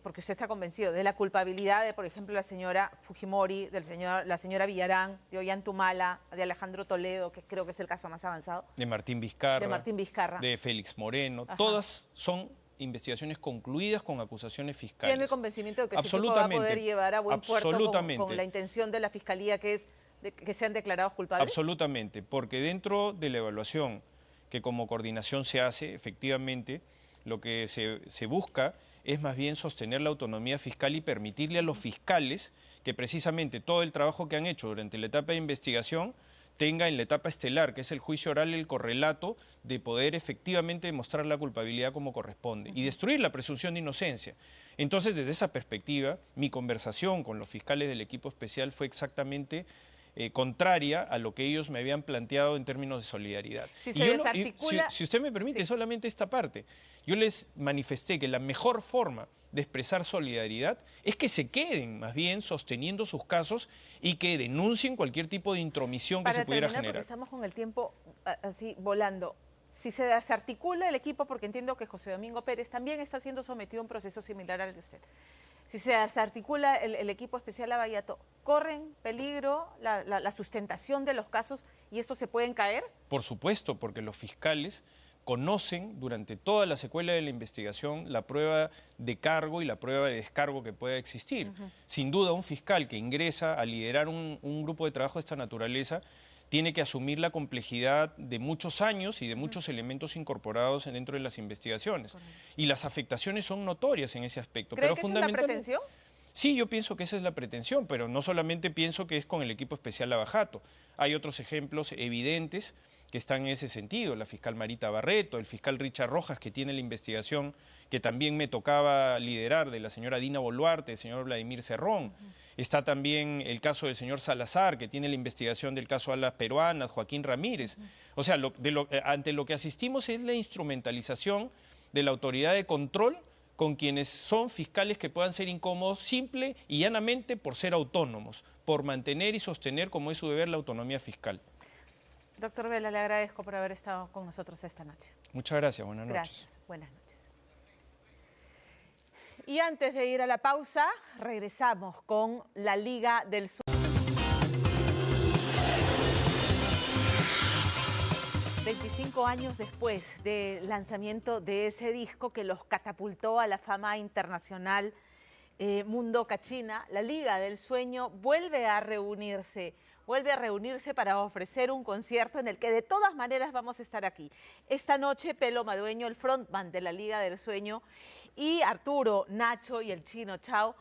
porque usted está convencido de la culpabilidad de, por ejemplo, la señora Fujimori, la señora Villarán, de Ollantumala, de Alejandro Toledo, que creo que es el caso más avanzado? De Martín Vizcarra. De Félix Moreno. Ajá. Todas son investigaciones concluidas con acusaciones fiscales. ¿Tiene el convencimiento de que su equipo va a poder llevar a buen puerto con la intención de la Fiscalía, que es de que sean declarados culpables? Absolutamente, porque dentro de la evaluación que como coordinación se hace, efectivamente, lo que se busca es más bien sostener la autonomía fiscal y permitirle a los fiscales que precisamente todo el trabajo que han hecho durante la etapa de investigación tenga en la etapa estelar, que es el juicio oral, el correlato de poder efectivamente demostrar la culpabilidad como corresponde y destruir la presunción de inocencia. Entonces, desde esa perspectiva, mi conversación con los fiscales del equipo especial fue exactamente contraria a lo que ellos me habían planteado en términos de solidaridad. Si usted me permite, solamente esta parte. Yo les manifesté que la mejor forma de expresar solidaridad es que se queden más bien sosteniendo sus casos y que denuncien cualquier tipo de intromisión que se pudiera generar. Porque estamos con el tiempo así volando. Si se desarticula el equipo, porque entiendo que José Domingo Pérez también está siendo sometido a un proceso similar al de usted. Si se desarticula el equipo especial Lavallato, ¿corren peligro la sustentación de los casos y estos se pueden caer? Por supuesto, porque los fiscales conocen durante toda la secuela de la investigación la prueba de cargo y la prueba de descargo que pueda existir. Sin duda, un fiscal que ingresa a liderar un grupo de trabajo de esta naturaleza tiene que asumir la complejidad de muchos años y de muchos elementos incorporados dentro de las investigaciones. Y las afectaciones son notorias en ese aspecto. ¿Cree que esa es la pretensión? Sí, yo pienso que esa es la pretensión, pero no solamente pienso que es con el equipo especial Lavajato. Hay otros ejemplos evidentes que están en ese sentido, la fiscal Marita Barreto, el fiscal Richard Rojas, que tiene la investigación que también me tocaba liderar, de la señora Dina Boluarte, el señor Vladimir Cerrón. Está también el caso del señor Salazar, que tiene la investigación del caso a las peruanas, Joaquín Ramírez. O sea, ante lo que asistimos es la instrumentalización de la autoridad de control con quienes son fiscales que puedan ser incómodos simple y llanamente por ser autónomos, por mantener y sostener, como es su deber, la autonomía fiscal. Doctor Vela, le agradezco por haber estado con nosotros esta noche. Muchas gracias, buenas noches. Gracias, buenas noches. Y antes de ir a la pausa, regresamos con la Liga del Sueño. 25 años después del lanzamiento de ese disco que los catapultó a la fama internacional, Mundo Kachina, la Liga del Sueño vuelve a reunirse para ofrecer un concierto en el que de todas maneras vamos a estar aquí. Esta noche Pelo Madueño, el frontman de la Liga del Sueño, y Arturo, Nacho y el Chino Chao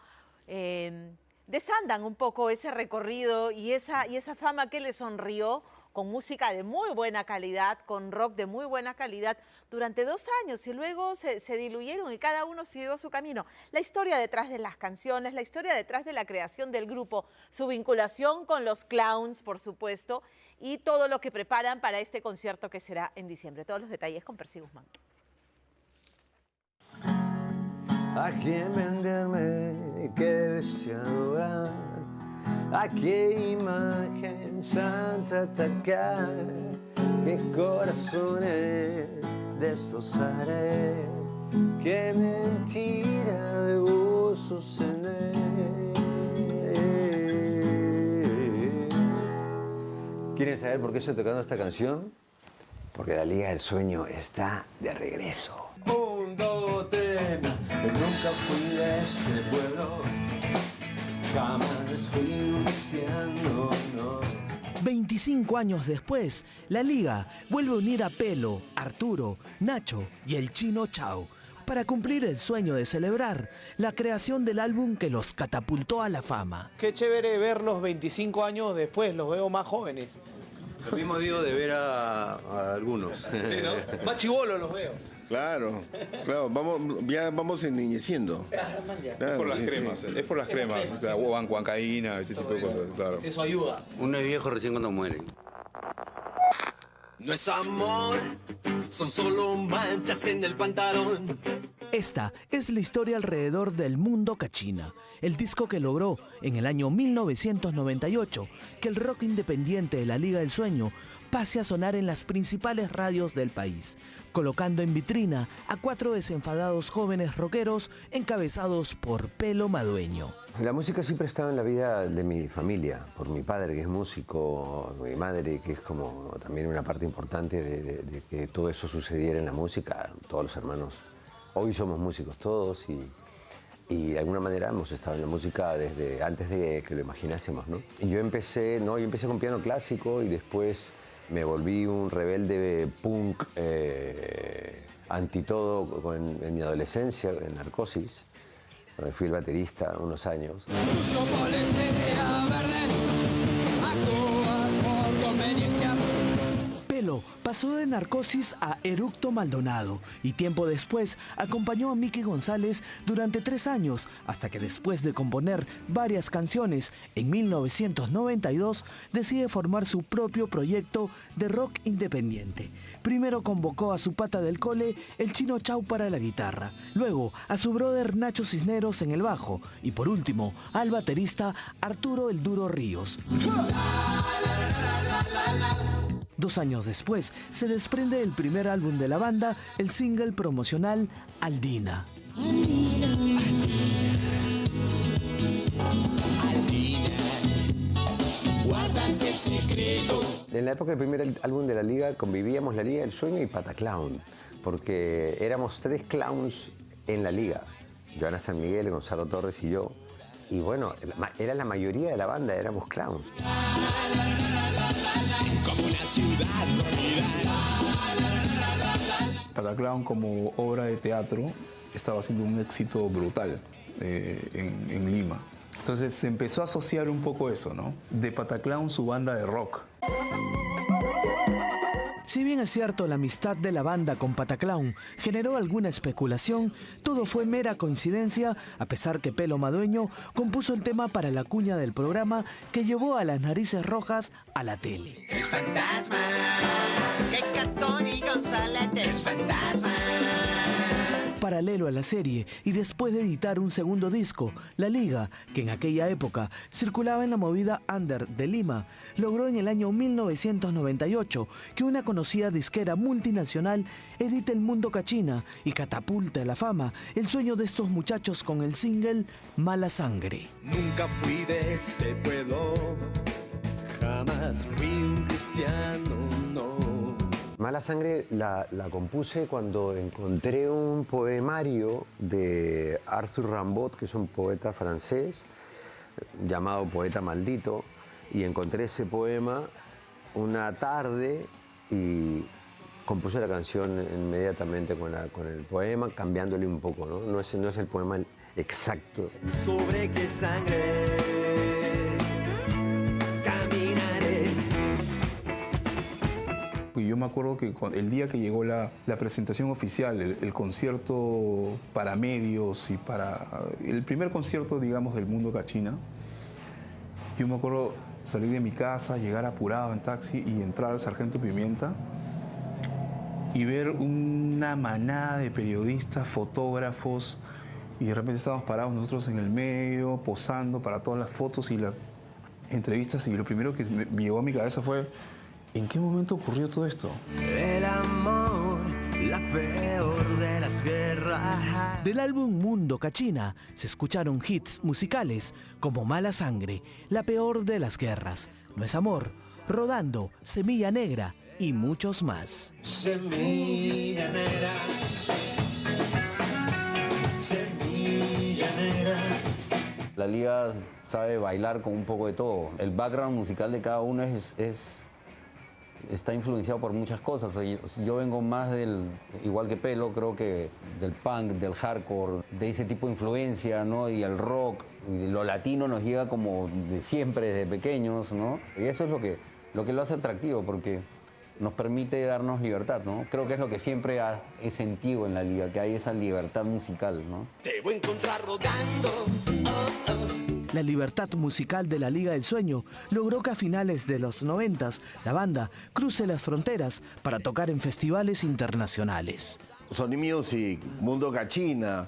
desandan un poco ese recorrido y esa fama que les sonrió, con música de muy buena calidad, con rock de muy buena calidad, durante 2 años, y luego se diluyeron y cada uno siguió su camino. La historia detrás de las canciones, la historia detrás de la creación del grupo, su vinculación con los Clowns, por supuesto, y todo lo que preparan para este concierto que será en diciembre. Todos los detalles con Percy Guzmán. ¿A quién venderme? ¿Qué bestia adorar? ¿A qué imagen santa atacar? ¿Qué corazones destrozaré? ¿Qué mentira debo sostener? ¿Quieren saber por qué estoy tocando esta canción? Porque la Liga del Sueño está de regreso. 1, 2, 3, nunca fui de este pueblo. Jamás fui luciano, no. 25 años después, la Liga vuelve a unir a Pelo, Arturo, Nacho y el Chino Chao para cumplir el sueño de celebrar la creación del álbum que los catapultó a la fama. Qué chévere verlos 25 años después, los veo más jóvenes. Lo mismo digo de ver a algunos. Sí, ¿no? Más chibolos los veo. Claro, ya vamos enniñeciendo. Es por las cremas, es por las cremas, la huancaína, ese tipo de cosas, claro. Eso ayuda. Uno es viejo recién cuando muere. No es amor, son solo manchas en el pantalón. Esta es la historia alrededor del Mundo Kachina, el disco que logró en el año 1998 que el rock independiente de la Liga del Sueño pase a sonar en las principales radios del país, colocando en vitrina a 4 desenfadados jóvenes rockeros encabezados por Pelo Madueño. La música siempre ha estado en la vida de mi familia, por mi padre que es músico, mi madre que es como también una parte importante de que todo eso sucediera en la música, todos los hermanos. Hoy somos músicos todos y de alguna manera hemos estado en la música desde antes de que lo imaginásemos, ¿no? Y yo empecé con piano clásico y después me volví un rebelde punk anti todo en mi adolescencia, en Narcosis. Donde fui el baterista unos años. Pelo pasó de Narcosis a Eructo Maldonado y tiempo después acompañó a Mickey González durante 3 años, hasta que después de componer varias canciones, en 1992 decide formar su propio proyecto de rock independiente. Primero convocó a su pata del cole, el Chino Chao, para la guitarra, luego a su brother Nacho Cisneros en el bajo y por último al baterista Arturo El Duro Ríos. 2 años después se desprende el primer álbum de la banda, el single promocional Aldina. Guardas el secreto. En la época del primer álbum de la Liga convivíamos la Liga del Sueño y Pataclown, porque éramos 3 clowns en la Liga. Joana San Miguel, Gonzalo Torres y yo. Y bueno, era la mayoría de la banda, éramos clowns. como una ciudad dormida. Pataclown como obra de teatro estaba siendo un éxito brutal en Lima. Entonces se empezó a asociar un poco eso, ¿no? De Pataclown su banda de rock. Si bien es cierto, la amistad de la banda con Pataclown generó alguna especulación, todo fue mera coincidencia, a pesar que Pelo Madueño compuso el tema para la cuña del programa que llevó a Las Narices Rojas a la tele. Es fantasma, que Tony González es fantasma. Paralelo a la serie y después de editar un segundo disco, La Liga, que en aquella época circulaba en la movida under de Lima, logró en el año 1998 que una conocida disquera multinacional edite El Mundo Cachina y catapulte a la fama el sueño de estos muchachos con el single Mala Sangre. Nunca fui de este pueblo, jamás fui un cristiano, no. Mala Sangre la compuse cuando encontré un poemario de Arthur Rimbaud, que es un poeta francés, llamado Poeta Maldito, y encontré ese poema una tarde y compuse la canción inmediatamente con el poema, cambiándole un poco, ¿no? No es el poema exacto. Sobre qué sangre caminaré. Y yo me acuerdo que el día que llegó la presentación oficial, el concierto para medios y para el primer concierto, digamos, del Mundo Cachina, yo me acuerdo salir de mi casa, llegar apurado en taxi y entrar al Sargento Pimienta y ver una manada de periodistas, fotógrafos, y de repente estábamos parados nosotros en el medio, posando para todas las fotos y las entrevistas, y lo primero que me llegó a mi cabeza fue: ¿en qué momento ocurrió todo esto? El amor, la peor de las guerras. Del álbum Mundo Cachina se escucharon hits musicales como Mala Sangre, La Peor de las Guerras, No es Amor, Rodando, Semilla Negra y muchos más. Semilla negra, semilla negra. La Liga sabe bailar con un poco de todo. El background musical de cada uno está influenciado por muchas cosas. Yo vengo más igual que Pelo, creo que del punk, del hardcore, de ese tipo de influencia, ¿no? Y el rock, y lo latino nos llega como de siempre, desde pequeños, ¿no? Y eso es lo que lo hace atractivo, porque nos permite darnos libertad, ¿no? Creo que es lo que siempre he sentido en la Liga, que hay esa libertad musical, ¿no? Te voy a encontrar rodando. La libertad musical de la Liga del Sueño logró que a finales de los 90s la banda cruce las fronteras para tocar en festivales internacionales. Sony Music, Mundo Cachina,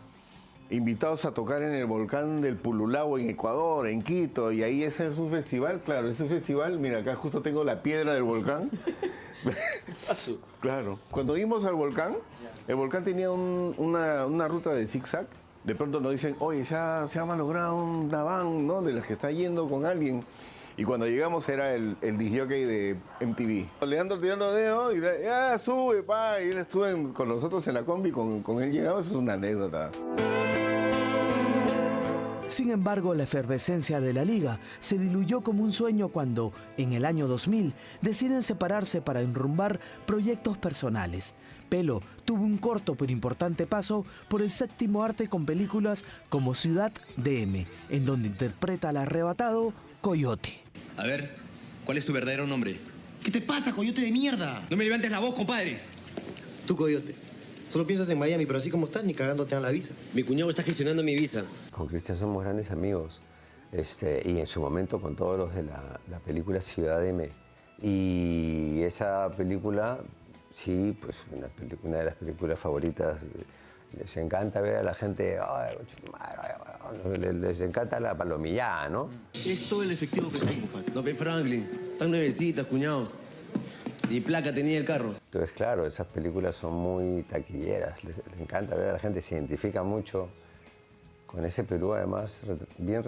invitados a tocar en el volcán del Pululao en Ecuador, en Quito, y ahí ese es un festival, claro, ese festival, mira, acá justo tengo la piedra del volcán. Claro. Cuando íbamos al volcán, el volcán tenía una ruta de zigzag. De pronto nos dicen, oye, ya se ha malogrado una van, ¿no? De las que está yendo con alguien. Y cuando llegamos era el disjockey de MTV. Leandro tirando dedo y ya sube, pa. Y él estuvo con nosotros en la combi, con él llegamos, eso es una anécdota. Sin embargo, la efervescencia de la Liga se diluyó como un sueño cuando, en el año 2000, deciden separarse para enrumbar proyectos personales. Pelo tuvo un corto pero importante paso por el séptimo arte con películas como Ciudad DM, en donde interpreta al arrebatado Coyote. A ver, ¿cuál es tu verdadero nombre? ¿Qué te pasa, coyote de mierda? No me levantes la voz, compadre. Tú, coyote, solo piensas en Miami, pero así como estás, ni cagando te dan la visa. Mi cuñado está gestionando mi visa. Con Cristian somos grandes amigos, y en su momento con todos los de la película Ciudad M. Y esa película, sí, pues una de las películas favoritas. Les encanta ver a la gente, les encanta la palomillada, ¿no? Es todo el efectivo que tengo, Paco. No, Franklin, están nuevecitas, cuñado. Ni placa tenía el carro. Entonces, claro, esas películas son muy taquilleras. Les encanta ver a la gente, se identifica mucho con ese Perú, además, bien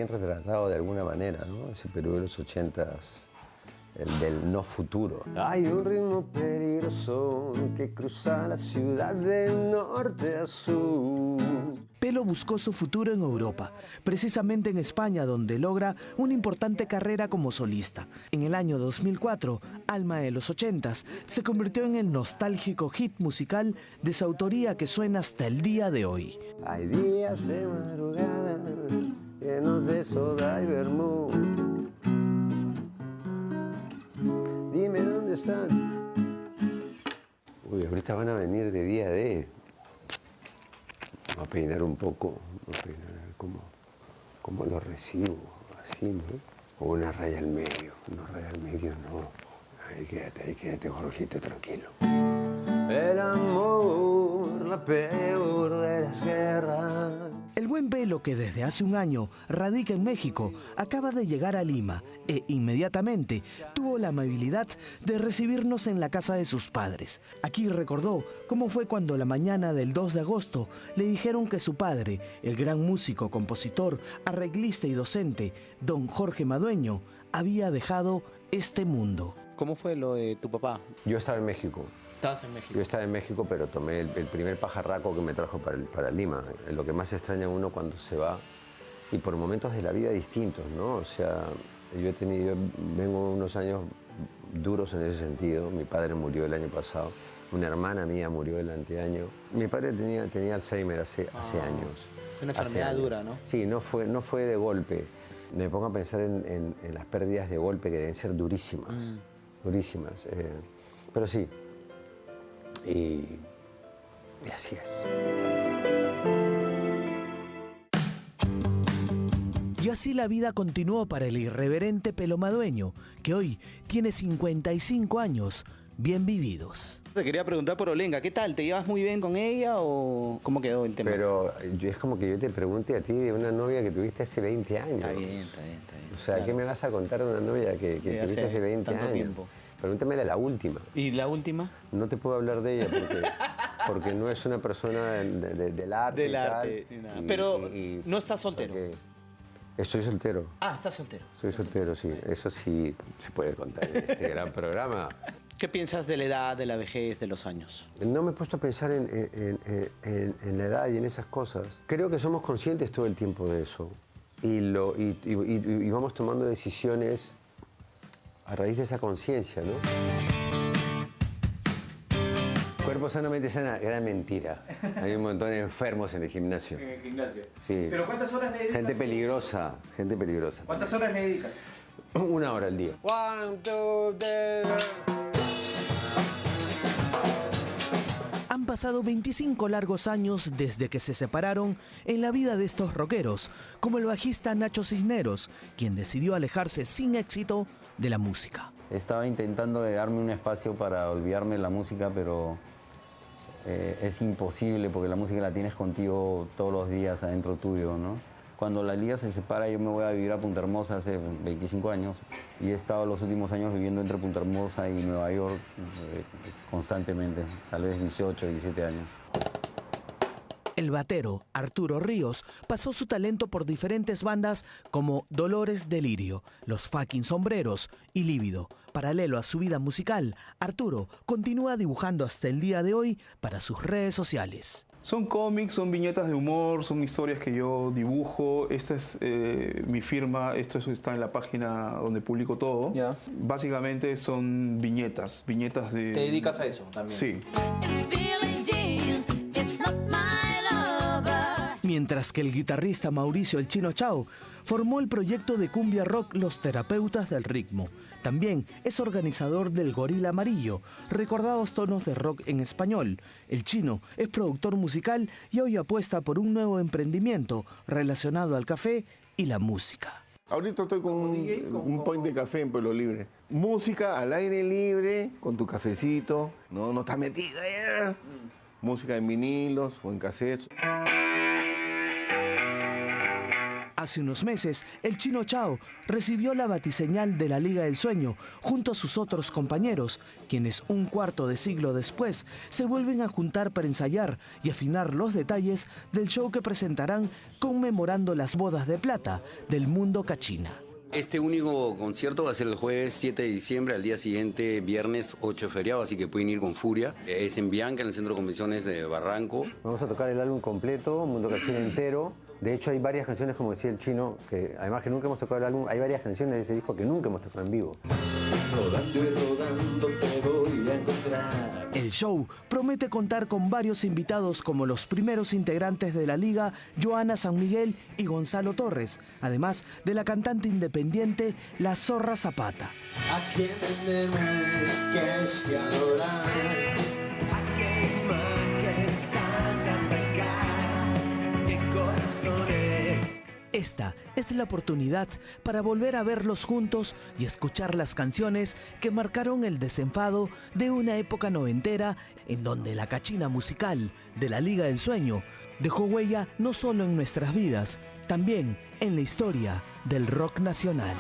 retratado de alguna manera, ¿no? Ese Perú de los 80s, el del no futuro. Hay un ritmo peligroso que cruza la ciudad de norte a sur. Pelo buscó su futuro en Europa, precisamente en España, donde logra una importante carrera como solista. En el año 2004, Alma de los 80s se convirtió en el nostálgico hit musical de su autoría que suena hasta el día de hoy. Hay días de madrugada llenos de soda y vermú. Dime dónde están. Uy, ahorita van a venir de día de... Voy a peinar un poco, voy a peinar cómo lo recibo, así, ¿no? O una raya al medio, no. Ahí quédate, Jorgito, tranquilo. El amor, la peor de las guerras. El buen Pelo, que desde hace un año radica en México, acaba de llegar a Lima e inmediatamente tuvo la amabilidad de recibirnos en la casa de sus padres. Aquí recordó cómo fue cuando la mañana del 2 de agosto le dijeron que su padre, el gran músico, compositor, arreglista y docente, don Jorge Madueño, había dejado este mundo. ¿Cómo fue lo de tu papá? Yo estaba en México. ¿Estabas en México? Yo estaba en México, pero tomé el primer pajarraco que me trajo para Lima. Lo que más extraña a uno cuando se va, y por momentos de la vida distintos, ¿no? O sea, yo vengo unos años duros en ese sentido. Mi padre murió el año pasado, una hermana mía murió el anteaño. Mi padre tenía Alzheimer hace años. Es una enfermedad dura, ¿no? Sí, no fue de golpe. Me pongo a pensar en las pérdidas de golpe que deben ser durísimas, durísimas. Pero sí. Y así es. Y así la vida continuó para el irreverente Pelo Madueño, que hoy tiene 55 años bien vividos. Te quería preguntar por Olenka, ¿qué tal? ¿Te llevas muy bien con ella o cómo quedó el tema? Pero es como que yo te pregunte a ti de una novia que tuviste hace 20 años. Está bien. O sea, claro. ¿Qué me vas a contar de una novia que tuviste hace 20 años? Tiempo. Pregúntamela la última. ¿Y la última? No te puedo hablar de ella porque no es una persona del arte. Del arte, ni nada. Pero no estás soltero. Estoy soltero. Ah, estás soltero. Soy soltero, sí. Eso sí se puede contar en este gran programa. ¿Qué piensas de la edad, de la vejez, de los años? No me he puesto a pensar en la edad y en esas cosas. Creo que somos conscientes todo el tiempo de eso. Y vamos tomando decisiones a raíz de esa conciencia, ¿no? Cuerpo sano, mente sana, gran mentira. Hay un montón de enfermos en el gimnasio. En el gimnasio. Sí. ¿Pero cuántas horas le dedicas? Gente peligrosa. ¿Cuántas horas le dedicas? 1 hora al día. 1, 2, 3. Han pasado 25 largos años desde que se separaron en la vida de estos rockeros, como el bajista Nacho Cisneros, quien decidió alejarse sin éxito de la música. Estaba intentando de darme un espacio para olvidarme de la música, pero es imposible porque la música la tienes contigo todos los días adentro tuyo, ¿no? Cuando la liga se separa, yo me voy a vivir a Punta Hermosa hace 25 años y he estado los últimos años viviendo entre Punta Hermosa y Nueva York constantemente, tal vez 18, 17 años. El batero Arturo Ríos pasó su talento por diferentes bandas como Dolores Delirio, Los Fucking Sombreros y Lívido. Paralelo a su vida musical, Arturo continúa dibujando hasta el día de hoy para sus redes sociales. Son cómics, son viñetas de humor, son historias que yo dibujo. Esta es mi firma, esto está en la página donde publico todo. Ya. Básicamente son viñetas de... ¿Te dedicas a eso también? Sí. Mientras que el guitarrista Mauricio El Chino Chao formó el proyecto de cumbia rock Los Terapeutas del Ritmo. También es organizador del Gorila Amarillo, recordados tonos de rock en español. El Chino es productor musical y hoy apuesta por un nuevo emprendimiento relacionado al café y la música. Ahorita estoy con un point de café en Pueblo Libre. Música al aire libre, con tu cafecito, no estás metido. Música en vinilos o en cassettes. Hace unos meses, el Chino Chao recibió la batiseñal de la Liga del Sueño junto a sus otros compañeros, quienes un cuarto de siglo después se vuelven a juntar para ensayar y afinar los detalles del show que presentarán conmemorando las bodas de plata del mundo cachina. Este único concierto va a ser el jueves 7 de diciembre, al día siguiente, viernes 8 de feriado, así que pueden ir con furia. Es en Bianca, en el Centro de Convenciones de Barranco. Vamos a tocar el álbum completo, Mundo Cachina entero. De hecho, hay varias canciones, como decía el Chino, que además que nunca hemos tocado el álbum, hay varias canciones de ese disco que nunca hemos tocado en vivo. Rodando y rodando te voy a encontrar. El show promete contar con varios invitados como los primeros integrantes de la Liga, Joana San Miguel y Gonzalo Torres, además de la cantante independiente La Zorra Zapata. ¿A quién tenemos que se adorar? ¿A qué imagen sacrificar? ¿Qué corazones? Esta es la oportunidad para volver a verlos juntos y escuchar las canciones que marcaron el desenfado de una época noventera en donde la cachina musical de la Liga del Sueño dejó huella no solo en nuestras vidas, también en la historia del rock nacional.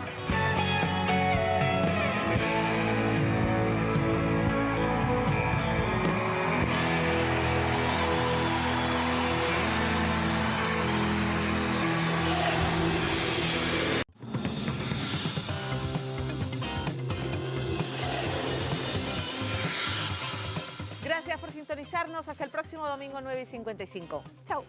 Gracias por sintonizarnos. Hasta el próximo domingo 9:55. Chao.